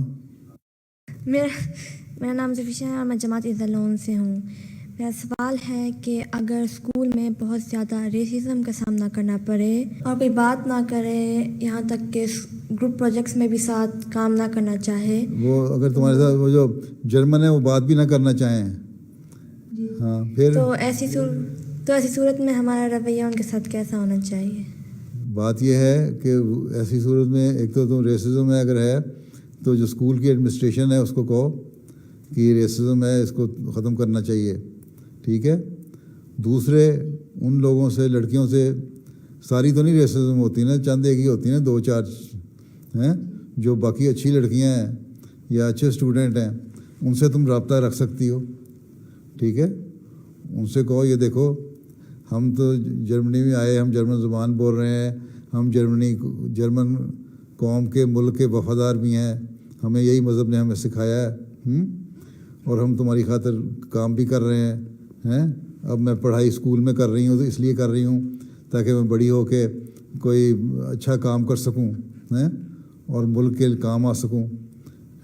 S9: میرا نام ذوالفشاں ہے اور میں جماعت عزلون سے ہوں. میرا سوال ہے کہ اگر اسکول میں بہت زیادہ ریسزم کا سامنا کرنا پڑے اور کوئی بات نہ کرے، یہاں تک کہ گروپ پروجیکٹس میں بھی ساتھ کام نہ کرنا چاہے،
S1: وہ اگر تمہارے ساتھ وہ جو جرمن ہے وہ بات بھی نہ کرنا چاہیں، ہاں پھر
S9: تو ایسی صورت میں ہمارا رویہ ان کے ساتھ کیسا ہونا چاہیے؟
S1: بات یہ ہے کہ ایسی صورت میں ایک تو تم ریسزم میں اگر ہے تو جو اسکول کی ایڈمنسٹریشن ہے اس کو کہو کہ یہ ریسزم ہے، اس کو ختم کرنا چاہیے. ٹھیک ہے؟ دوسرے ان لوگوں سے، لڑکیوں سے، ساری تو نہیں ریسزم ہوتی نا، چند ایک ہی ہوتی ہیں 2 4 ہیں جو باقی اچھی لڑکیاں ہیں یا اچھے اسٹوڈنٹ ہیں، ان سے تم رابطہ رکھ سکتی ہو. ٹھیک ہے؟ ان سے کہو یہ دیکھو ہم تو جرمنی میں آئے، ہم جرمن زبان بول رہے ہیں، ہم جرمن قوم کے ملک کے وفادار بھی ہیں، ہمیں یہی مذہب نے ہمیں سکھایا ہے، اور ہم تمہاری خاطر کام بھی کر رہے ہیں، اب میں پڑھائی اسکول میں کر رہی ہوں تو اس لیے کر رہی ہوں تاکہ میں بڑی ہو کے کوئی اچھا کام کر سکوں ہیں اور ملک کے کام آ سکوں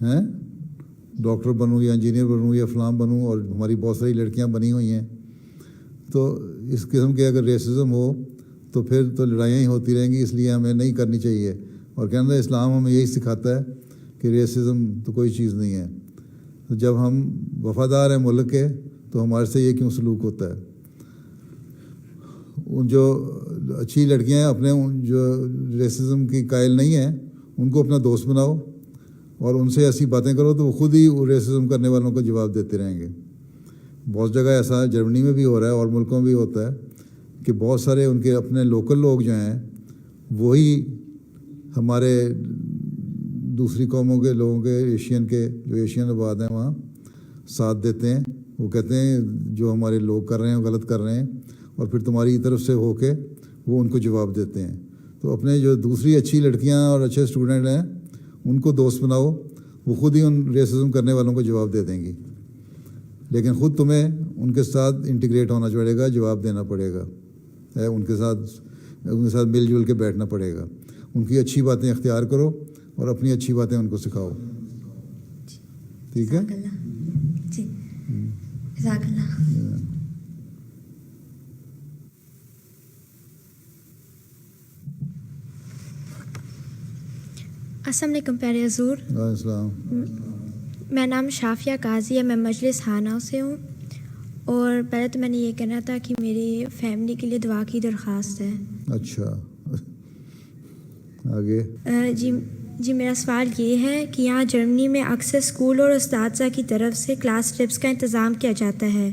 S1: ہیں، ڈاکٹر بنوں یا انجینئر بنوں یا فلاں بنوں، اور ہماری بہت ساری لڑکیاں بنی ہوئی ہیں. تو اس قسم کے اگر ریسزم ہو تو پھر تو لڑائیاں ہی ہوتی رہیں گی، اس لیے ہمیں نہیں کرنی چاہیے. اور کہنا اسلام ہمیں یہی سکھاتا ہے کہ ریسزم تو کوئی چیز نہیں ہے. تو جب ہم وفادار ہیں ملک کے تو ہمارے سے یہ کیوں سلوک ہوتا ہے؟ ان جو اچھی لڑکیاں ہیں اپنے جو ریسزم کی قائل نہیں ہیں ان کو اپنا دوست بناؤ اور ان سے ایسی باتیں کرو تو وہ خود ہی ریسزم کرنے والوں کو جواب دیتے رہیں گے. بہت جگہ ایسا جرمنی میں بھی ہو رہا ہے اور ملکوں میں بھی ہوتا ہے کہ بہت سارے ان کے اپنے لوکل لوگ جو ہیں وہی ہمارے دوسری قوموں کے لوگوں کے ایشین کے جو ایشین آباد ہیں وہاں ساتھ دیتے ہیں. وہ کہتے ہیں جو ہمارے لوگ کر رہے ہیں وہ غلط کر رہے ہیں، اور پھر تمہاری طرف سے ہو کے وہ ان کو جواب دیتے ہیں. تو اپنے جو دوسری اچھی لڑکیاں اور اچھے اسٹوڈنٹ ہیں ان کو دوست بناؤ، وہ خود ہی ان ریسزم کرنے والوں کو جواب دے دیں گی. لیکن خود تمہیں ان کے ساتھ انٹیگریٹ ہونا پڑے گا، جواب دینا پڑے گا، ان کے ساتھ مل جل کے بیٹھنا پڑے گا. ان کی اچھی باتیں اختیار کرو اور اپنی اچھی باتیں ان کو سکھاؤ. ٹھیک ہے؟
S9: جی جزاک اللہ. السلام علیکم پیارے حضور.
S1: السلام.
S9: میرا نام شافیہ قاضی ہے، میں مجلس ہانہ سے ہوں. اور پہلے تو میں نے یہ کہنا تھا کہ میری فیملی کے لیے دعا کی درخواست ہے.
S1: اچھا آگے.
S9: جی میرا سوال یہ ہے کہ یہاں جرمنی میں اکثر اسکول اور اساتذہ کی طرف سے کلاس ٹرپس کا انتظام کیا جاتا ہے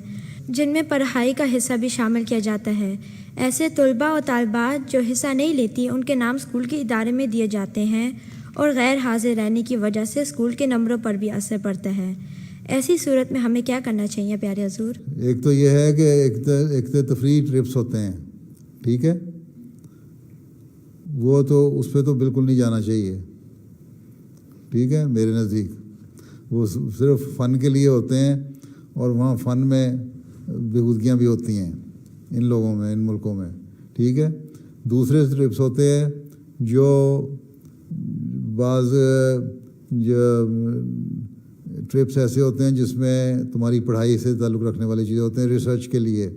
S9: جن میں پڑھائی کا حصہ بھی شامل کیا جاتا ہے. ایسے طلباء و طالبات جو حصہ نہیں لیتی ان کے نام اسکول کے ادارے میں دیے جاتے ہیں اور غیر حاضر رہنے کی وجہ سے اسکول کے نمبروں پر بھی اثر پڑتا ہے. ایسی صورت میں ہمیں کیا کرنا چاہیے پیارے حضور؟
S1: ایک تو یہ ہے کہ ایک تو تفریحی ٹرپس ہوتے ہیں، ٹھیک ہے، وہ تو اس پہ تو بالکل نہیں جانا چاہیے. ٹھیک ہے، میرے نزدیک وہ صرف فن کے لیے ہوتے ہیں اور وہاں فن میں بےہودگیاں بھی ہوتی ہیں ان لوگوں میں، ان ملکوں میں. ٹھیک ہے. دوسرے ٹرپس ہوتے ہیں جو بعض جو ٹرپس ایسے ہوتے ہیں جس میں تمہاری پڑھائی سے تعلق رکھنے والی چیزیں ہوتے ہیں. ریسرچ کے لیے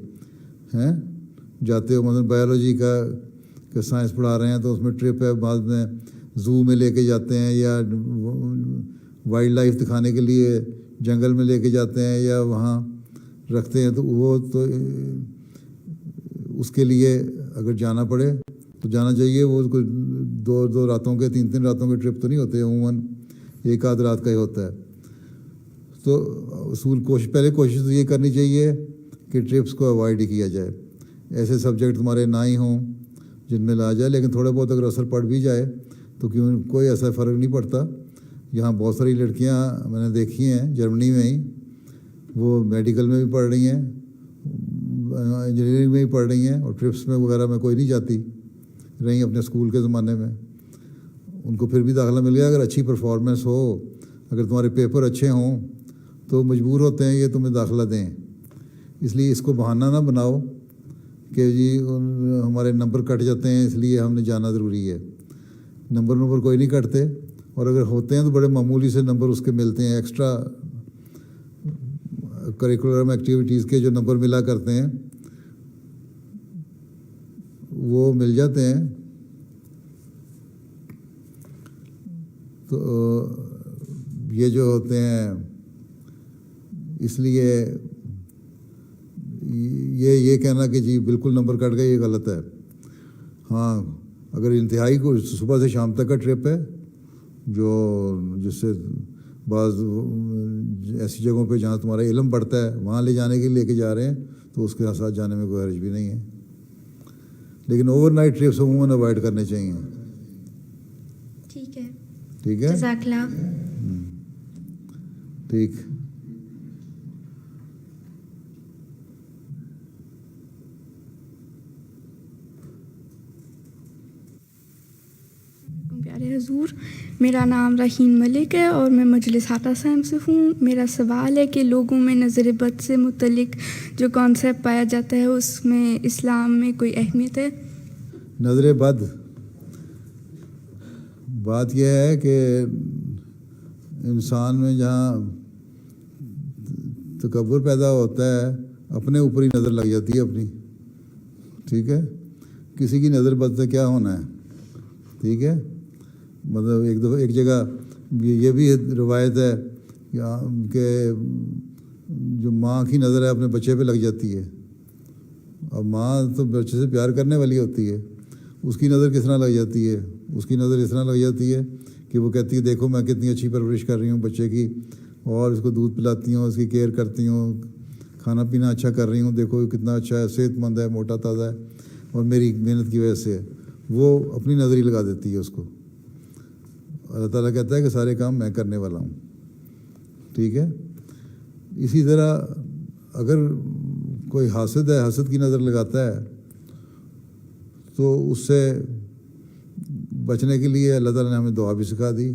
S1: ہیں جاتے ہو، مثلا بایولوجی کا سائنس پڑھا رہے ہیں تو اس میں ٹرپ ہے، بعد میں زو میں لے کے جاتے ہیں یا وائلڈ لائف دکھانے کے لیے جنگل میں لے کے جاتے ہیں یا وہاں رکھتے ہیں. تو وہ تو اس کے لیے اگر جانا پڑے تو جانا چاہیے. وہ کوئی دو راتوں کے 3 راتوں کے ٹرپ تو نہیں ہوتے، عموماً 1 رات کا ہی ہوتا ہے. تو پہلے کوشش تو یہ کرنی چاہیے کہ ٹرپس کو اوائڈ ہی کیا جائے. ایسے سبجیکٹ تمہارے نہ ہی ہوں جن میں لا جائے، لیکن تھوڑے بہت اگر اثر پڑ بھی جائے تو کوئی ایسا فرق نہیں پڑتا. یہاں بہت ساری لڑکیاں میں نے دیکھی ہیں جرمنی میں ہی، وہ میڈیکل میں بھی پڑھ رہی ہیں، انجینئرنگ میں بھی پڑھ رہی ہیں، اور ٹرپس میں وغیرہ میں کوئی نہیں جاتی رہی اپنے اسکول کے زمانے میں. ان کو پھر بھی داخلہ مل گیا. اگر اچھی پرفارمنس ہو، اگر تمہارے پیپر اچھے ہوں تو مجبور ہوتے ہیں یہ تمہیں داخلہ دیں. اس لیے اس کو بہانہ نہ بناؤ کہ جی ہمارے نمبر کٹ جاتے ہیں اس لیے ہم نے جانا ضروری ہے. نمبر کوئی نہیں کٹتے، اور اگر ہوتے ہیں تو بڑے معمولی سے نمبر اس کے ملتے ہیں. ایکسٹرا کریکولر ایکٹیویٹیز کے جو نمبر ملا کرتے ہیں وہ مل جاتے ہیں. تو یہ جو ہوتے ہیں اس لیے یہ کہنا کہ جی بالکل نمبر کٹ گئے یہ غلط ہے. ہاں اگر انتہائی کو صبح سے شام تک کا ٹرپ ہے جس سے بعض ایسی جگہوں پہ جہاں تمہارا علم بڑھتا ہے وہاں لے جانے کے لیے لے کے جا رہے ہیں تو اس کے ساتھ جانے میں کوئی حرج بھی نہیں ہے. لیکن اوور نائٹ ٹرپس عموماً اوائڈ کرنے چاہیے.
S9: ٹھیک ہے.
S1: ٹھیک ہے.
S9: جزاک اللہ.
S1: ٹھیک.
S5: پیارے حضور، میرا نام رحیم ملک ہے اور میں مجلس ہاٹا سیم سے ہوں. میرا سوال ہے کہ لوگوں میں نظر بد سے متعلق جو کانسیپٹ پایا جاتا ہے اس میں اسلام میں کوئی اہمیت ہے؟
S1: نظر بد، بات یہ ہے کہ انسان میں جہاں تکبر پیدا ہوتا ہے اپنے اوپر ہی نظر لگ جاتی ہے اپنی. ٹھیک ہے، کسی کی نظر بد سے کیا ہونا ہے. ٹھیک ہے، مطلب ایک دفعہ ایک جگہ یہ بھی روایت ہے کہ جو ماں کی نظر ہے اپنے بچے پہ لگ جاتی ہے. اب ماں تو بچے سے پیار کرنے والی ہوتی ہے، اس کی نظر کس طرح لگ جاتی ہے؟ اس کی نظر اس طرح لگ جاتی ہے کہ وہ کہتی ہے دیکھو میں کتنی اچھی پرورش کر رہی ہوں بچے کی، اور اس کو دودھ پلاتی ہوں، اس کی کیئر کرتی ہوں، کھانا پینا اچھا کر رہی ہوں، دیکھو کتنا اچھا ہے، صحت مند ہے، موٹا تازہ ہے، اور میری محنت کی وجہ سے ہے. وہ اپنی نظر ہی لگا دیتی ہے اس کو. اللہ تعالیٰ کہتا ہے کہ سارے کام میں کرنے والا ہوں. ٹھیک ہے، اسی طرح اگر کوئی حاسد ہے، حسد کی نظر لگاتا ہے تو اس سے بچنے کے لیے اللہ تعالیٰ نے ہمیں دعا بھی سکھا دی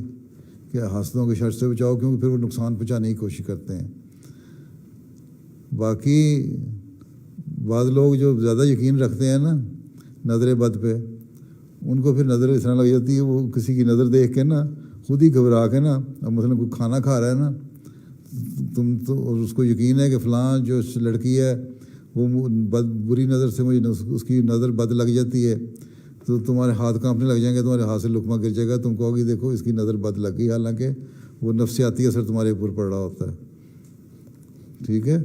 S1: کہ حاسدوں کے شر سے بچاؤ، کیونکہ پھر وہ نقصان پہنچانے کی کوشش کرتے ہیں. باقی بعض لوگ جو زیادہ یقین رکھتے ہیں نا نظر بد پہ، ان کو پھر نظر اس طرح لگ جاتی ہے، وہ کسی کی نظر دیکھ کے نا خود ہی گھبرا کے نا، اب مثلا کوئی کھانا کھا رہا ہے نا تم تو، اور اس کو یقین ہے کہ فلاں جو لڑکی ہے وہ بری نظر سے مجھے اس کی نظر بد لگ جاتی ہے، تو تمہارے ہاتھ کانپنے لگ جائیں گے، تمہارے ہاتھ سے لقمہ گر جائے گا، تم کہو گی دیکھو اس کی نظر بد لگ گئی، حالانکہ وہ نفسیاتی اثر تمہارے اوپر پڑ رہا ہوتا ہے. ٹھیک ہے،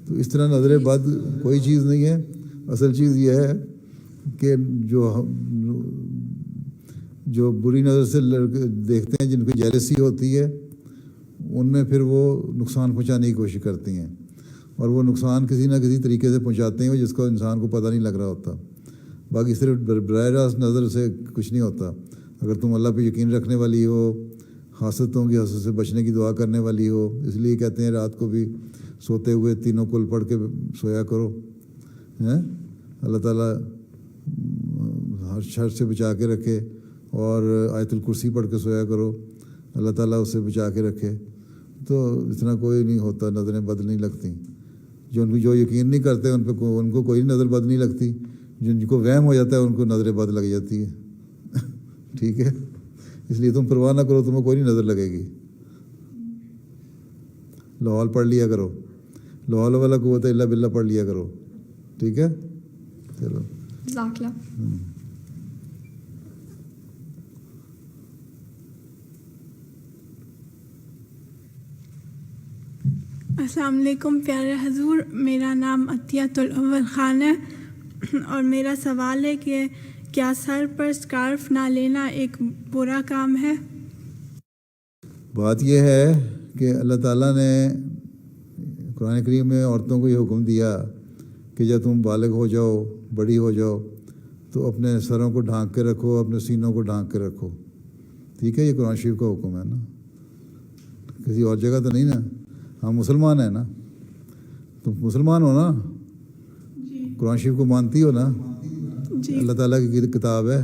S1: تو اس طرح نظر بد کوئی چیز نہیں ہے. اصل چیز یہ ہے کہ جو بری نظر سے لڑکے دیکھتے ہیں، جن کو جیلسی ہوتی ہے، ان میں پھر وہ نقصان پہنچانے کی کوشش کرتی ہیں، اور وہ نقصان کسی نہ کسی طریقے سے پہنچاتے ہیں جس کو انسان کو پتہ نہیں لگ رہا ہوتا. باقی صرف براہ راست نظر سے کچھ نہیں ہوتا. اگر تم اللہ پہ یقین رکھنے والی ہو، حاسدوں کی حسد سے بچنے کی دعا کرنے والی ہو، اس لیے کہتے ہیں رات کو بھی سوتے ہوئے تینوں کل پڑھ کے سویا کرو. اللہ تعالیٰ ہر شر سے بچا کے رکھے، اور آیت الکرسی پڑھ کے سویا کرو، اللہ تعالیٰ اس سے بچا کے رکھے. تو اتنا کوئی نہیں ہوتا، نظریں بد نہیں لگتی. جو یقین نہیں کرتے ان کو کوئی نظر بد نہیں لگتی. جن کو وہم ہو جاتا ہے ان کو نظر بد لگ جاتی ہے. ٹھیک ہے، اس لیے تم پرواہ نہ کرو، تمہیں کوئی نہیں نظر لگے گی. لاحول پڑھ لیا کرو، لاحول والا قوت الا باللہ پڑھ لیا کرو. ٹھیک ہے، چلو.
S5: جزاک اللہ.
S10: السلام علیکم پیارے حضور، میرا نام عطیۃ الاول خان ہے، اور میرا سوال ہے کہ کیا سر پر اسکارف نہ لینا ایک برا کام ہے؟
S1: بات یہ ہے کہ اللہ تعالیٰ نے قرآن کریم میں عورتوں کو یہ حکم دیا کہ جب تم بالغ ہو جاؤ، بڑی ہو جاؤ، تو اپنے سروں کو ڈھانک کے رکھو، اپنے سینوں کو ڈھانک کے رکھو. ٹھیک ہے، یہ قرآن شریف کا حکم ہے نا، کسی اور جگہ تو نہیں نا. ہم مسلمان ہیں نا، تم مسلمان ہو نا، قرآن شریف کو مانتی ہو نا، اللہ تعالیٰ کی کتاب ہے،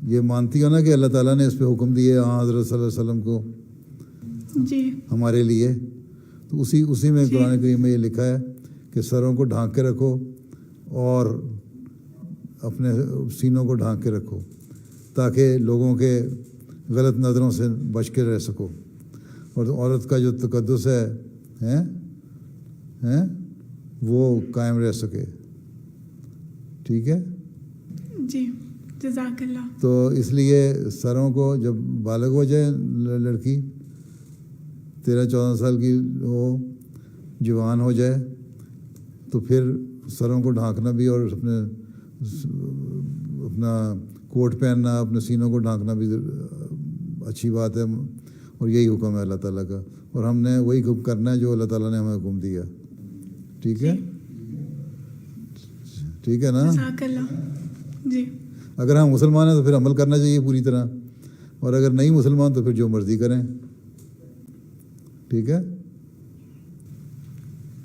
S1: یہ مانتی ہو نا کہ اللہ تعالیٰ نے اس پہ حکم دیے حضرت صلی اللہ علیہ وسلم کو ہمارے لیے. تو اسی میں قرآن کریم میں یہ لکھا ہے کہ سروں کو ڈھانک کے رکھو اور اپنے سینوں کو ڈھانک کے رکھو، تاکہ لوگوں کے غلط نظروں سے بچ کے رہ سکو، اور عورت کا جو تقدس ہے وہ قائم رہ سکے. ٹھیک ہے
S10: جی، جزاک اللہ.
S1: تو اس لیے سروں کو جب بالغ ہو جائے لڑکی، 13-14 سال کی ہو، جوان ہو جائے، تو پھر سروں کو ڈھانکنا بھی، اور اپنا کوٹ پہننا، اپنے سینوں کو ڈھانکنا بھی اچھی بات ہے، اور یہی حکم ہے اللہ تعالیٰ کا، اور ہم نے وہی حکم کرنا ہے جو اللہ تعالیٰ نے ہمیں حکم دیا. ٹھیک ہے، ٹھیک ہے نا.
S10: جزاک اللہ. جی،
S1: اگر ہم مسلمان ہیں تو پھر عمل کرنا چاہیے پوری طرح، اور اگر نہیں مسلمان تو پھر جو مرضی کریں. ٹھیک ہے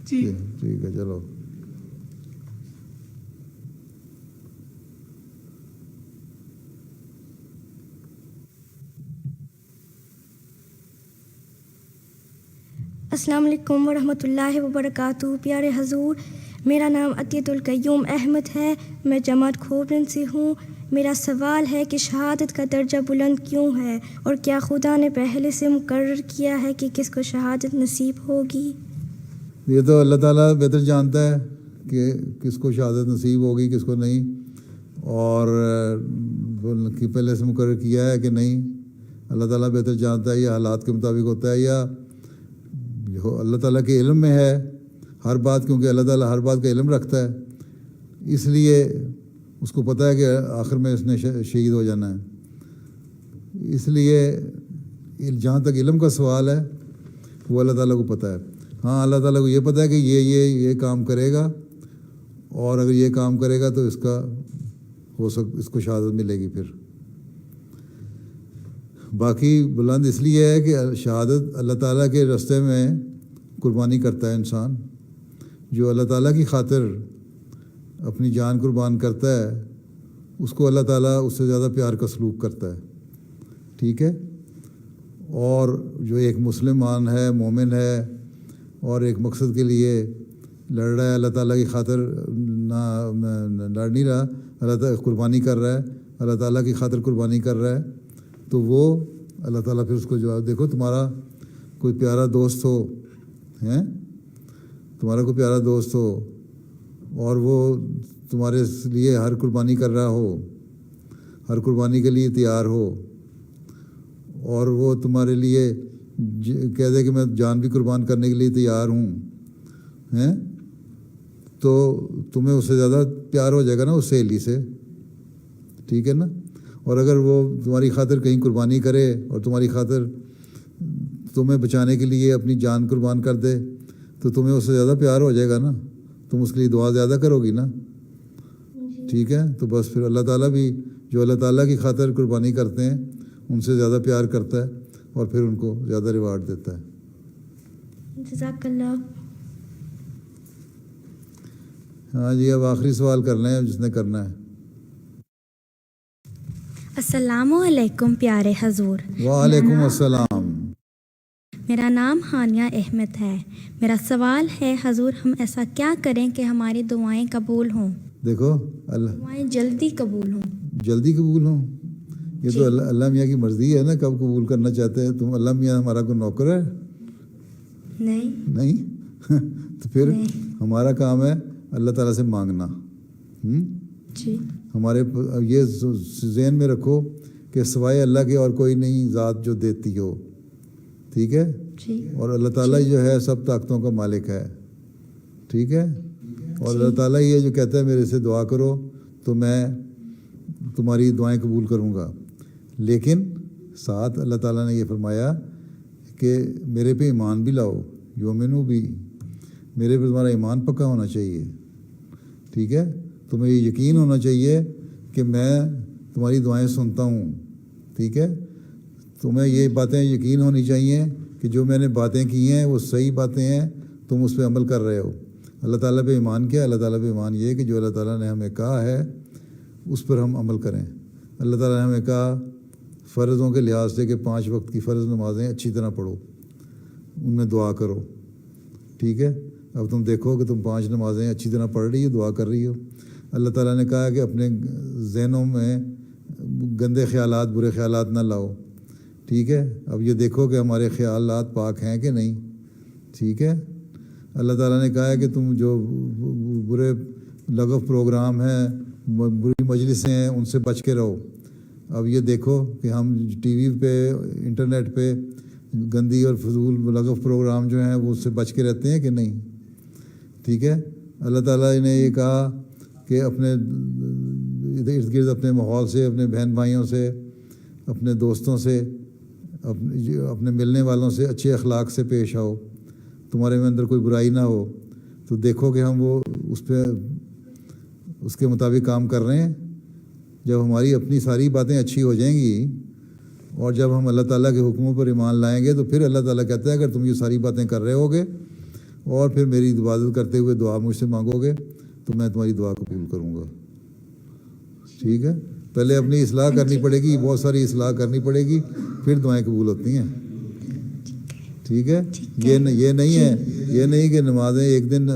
S10: جی،
S1: ٹھیک ہے، چلو.
S9: السلام علیکم ورحمۃ اللہ وبرکاتہ. پیارے حضور، میرا نام عطیۃ القیوم احمد ہے. میں جماعت کھوبرن سے ہوں. میرا سوال ہے کہ شہادت کا درجہ بلند کیوں ہے، اور کیا خدا نے پہلے سے مقرر کیا ہے کہ کس کو شہادت نصیب ہوگی؟
S1: یہ تو اللہ تعالیٰ بہتر جانتا ہے کہ کس کو شہادت نصیب ہوگی کس کو نہیں، اور کہ پہلے سے مقرر کیا ہے کہ نہیں. اللہ تعالیٰ بہتر جانتا ہے. یہ حالات کے مطابق ہوتا ہے یا اللہ تعالیٰ کے علم میں ہے ہر بات، کیونکہ اللہ تعالیٰ ہر بات کا علم رکھتا ہے. اس لیے اس کو پتہ ہے کہ آخر میں اس نے شہید ہو جانا ہے. اس لیے جہاں تک علم کا سوال ہے وہ اللہ تعالیٰ کو پتہ ہے. ہاں، اللہ تعالیٰ کو یہ پتہ ہے کہ یہ کام کرے گا، اور اگر یہ کام کرے گا تو اس کو شہادت ملے گی. پھر باقی بلند اس لیے ہے کہ شہادت اللہ تعالیٰ کے راستے میں قربانی کرتا ہے انسان. جو اللہ تعالیٰ کی خاطر اپنی جان قربان کرتا ہے اس کو اللہ تعالیٰ اس سے زیادہ پیار کا سلوک کرتا ہے. ٹھیک ہے. اور جو ایک مسلمان ہے، مومن ہے، اور ایک مقصد کے لیے لڑ رہا ہے، اللہ تعالیٰ کی خاطر لڑ نہیں رہا، اللہ تعالیٰ قربانی کر رہا ہے، اللہ تعالیٰ کی خاطر قربانی کر رہا ہے، تو وہ اللہ تعالیٰ پھر اس کو جواب. دیکھو، تمہارا کوئی پیارا دوست ہو، تمہارا کوئی پیارا دوست ہو، اور وہ تمہارے لیے ہر قربانی کر رہا ہو، ہر قربانی کے لیے تیار ہو، اور وہ تمہارے لیے کہہ دے کہ میں جان بھی قربان کرنے کے لیے تیار ہوں، تو تمہیں اس سے زیادہ پیار ہو جائے گا نا اس سہیلی سے. ٹھیک ہے نا. اور اگر وہ تمہاری خاطر کہیں قربانی کرے اور تمہاری خاطر تمہیں بچانے کے لیے اپنی جان قربان کر دے تو تمہیں اس سے زیادہ پیار ہو جائے گا نا، تم اس کے لیے دعا زیادہ کرو گی نا. ٹھیک ہے. تو بس پھر اللہ تعالیٰ بھی جو اللہ تعالیٰ کی خاطر قربانی کرتے ہیں ان سے زیادہ پیار کرتا ہے اور پھر ان کو زیادہ ریوارڈ دیتا ہے.
S9: جزاک اللہ.
S1: ہاں جی، اب آخری سوال کر لیں جس نے کرنا ہے.
S4: السلام علیکم پیارے حضور.
S1: وعلیکم السلام.
S4: میرا نام ہانیہ احمد ہے. میرا سوال ہے حضور، ہم ایسا کیا کریں کہ ہماری دعائیں قبول ہوں؟
S1: دیکھو،
S4: دعائیں جلدی قبول ہوں.
S1: جلدی قبول ہوں؟ یہ تو اللہ میاں کی مرضی ہے نا، کب قبول کرنا چاہتے ہیں. تم اللہ میاں ہمارا کوئی نوکر ہے؟ نہیں. تو پھر ہمارا کام ہے اللہ تعالیٰ سے مانگنا.
S4: جی.
S1: ہمارے یہ ذہن میں رکھو کہ سوائے اللہ کے اور کوئی نہیں ذات جو دیتی ہو. ٹھیک ہے. اور اللہ تعالیٰ جو ہے سب طاقتوں کا مالک ہے. ٹھیک ہے. اور اللہ تعالیٰ یہ جو کہتا ہے میرے سے دعا کرو تو میں تمہاری دعائیں قبول کروں گا. لیکن ساتھ اللہ تعالیٰ نے یہ فرمایا کہ میرے پہ ایمان بھی لاؤ، یومنو بھی، میرے پہ تمہارا ایمان پکا ہونا چاہیے. ٹھیک ہے. تمہیں یہ یقین ہونا چاہیے کہ میں تمہاری دعائیں سنتا ہوں. ٹھیک ہے. تمہیں یہ باتیں یقین ہونی چاہیے کہ جو میں نے باتیں کی ہیں وہ صحیح باتیں ہیں، تم اس پہ عمل کر رہے ہو. اللہ تعالیٰ پہ ایمان کیا؟ اللہ تعالیٰ پہ ایمان یہ کہ جو اللہ تعالیٰ نے ہمیں کہا ہے اس پر ہم عمل کریں. اللہ تعالیٰ نے ہمیں کہا فرضوں کے لحاظ سے کہ 5 وقت کی فرض نمازیں اچھی طرح پڑھو، ان میں دعا کرو. ٹھیک ہے. اب تم دیکھو کہ تم 5 نمازیں اچھی طرح پڑھ رہی ہو، دعا کر رہی ہو. اللہ تعالیٰ نے کہا کہ اپنے ذہنوں میں گندے خیالات، برے خیالات نہ لاؤ. ٹھیک ہے. اب یہ دیکھو کہ ہمارے خیالات پاک ہیں کہ نہیں. ٹھیک ہے. اللہ تعالیٰ نے کہا ہے کہ تم جو برے لغو پروگرام ہیں، بری مجلسیں ہیں، ان سے بچ کے رہو. اب یہ دیکھو کہ ہم ٹی وی پہ، انٹرنیٹ پہ گندی اور فضول لغو پروگرام جو ہیں وہ اس سے بچ کے رہتے ہیں کہ نہیں. ٹھیک ہے. اللہ تعالیٰ نے یہ کہا کہ اپنے ارد گرد اپنے ماحول سے، اپنے بہن بھائیوں سے، اپنے دوستوں سے، اپنے ملنے والوں سے اچھے اخلاق سے پیش آؤ، تمہارے میں اندر کوئی برائی نہ ہو. تو دیکھو کہ ہم وہ اس کے مطابق کام کر رہے ہیں. جب ہماری اپنی ساری باتیں اچھی ہو جائیں گی اور جب ہم اللہ تعالیٰ کے حکموں پر ایمان لائیں گے تو پھر اللہ تعالیٰ کہتا ہے اگر تم یہ ساری باتیں کر رہے ہوگے اور پھر میری عبادت کرتے ہوئے دعا مجھ سے مانگو گے تو میں تمہاری دعا قبول کروں گا. ٹھیک ہے. پہلے اپنی اصلاح کرنی پڑے گی، بہت ساری اصلاح کرنی پڑے گی، پھر دعائیں قبول ہوتی ہیں. ٹھیک ہے. یہ نہیں ہے، یہ نہیں کہ نمازیں ایک دن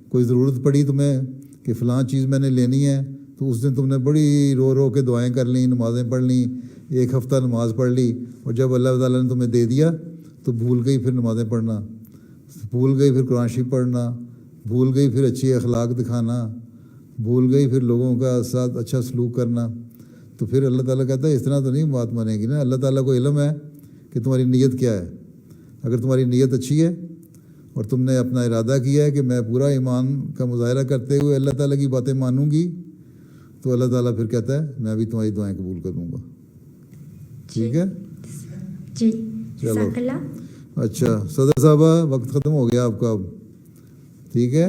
S1: کوئی ضرورت پڑی تمہیں کہ فلاں چیز میں نے لینی ہے تو اس دن تم نے بڑی رو رو کے دعائیں کر لیں، نمازیں پڑھ لیں، ایک ہفتہ نماز پڑھ لی، اور جب اللہ تعالیٰ نے تمہیں دے دیا تو بھول گئی پھر نمازیں پڑھنا، بھول گئی پھر قرآن شریف پڑھنا، بھول گئی پھر اچھی اخلاق دکھانا، بھول گئی پھر لوگوں کا ساتھ اچھا سلوک کرنا. تو پھر اللہ تعالیٰ کہتا ہے اس طرح تو نہیں بات مانے گی نا. اللہ تعالیٰ کو علم ہے کہ تمہاری نیت کیا ہے. اگر تمہاری نیت اچھی ہے اور تم نے اپنا ارادہ کیا ہے کہ میں پورا ایمان کا مظاہرہ کرتے ہوئے اللہ تعالیٰ کی باتیں مانوں گی، تو اللہ تعالیٰ پھر کہتا ہے میں بھی تمہاری دعائیں قبول کروں گا. ٹھیک ہے
S9: جی.
S1: چلو اچھا صدر صاحبہ وقت ختم ہو گیا آپ کا اب. ٹھیک ہے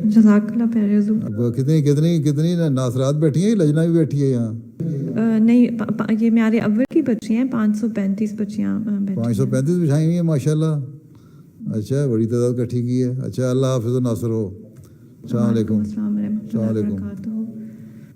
S2: جزاک اللہ پیارے حضور.
S1: اب کتنی ناصرات بیٹھی ہیں، لجنا بھی بیٹھی ہے یہاں؟
S2: نہیں یہ میارے اول کی بچی ہیں، 535 بچیاں
S1: 535 بچھائی ہوئی ہیں ماشاء اللہ. اچھا بڑی تعداد کٹھی کی ہے. اچھا اللہ حافظ و ناصر ہو. السلام علیکم.
S2: السلام علیکم.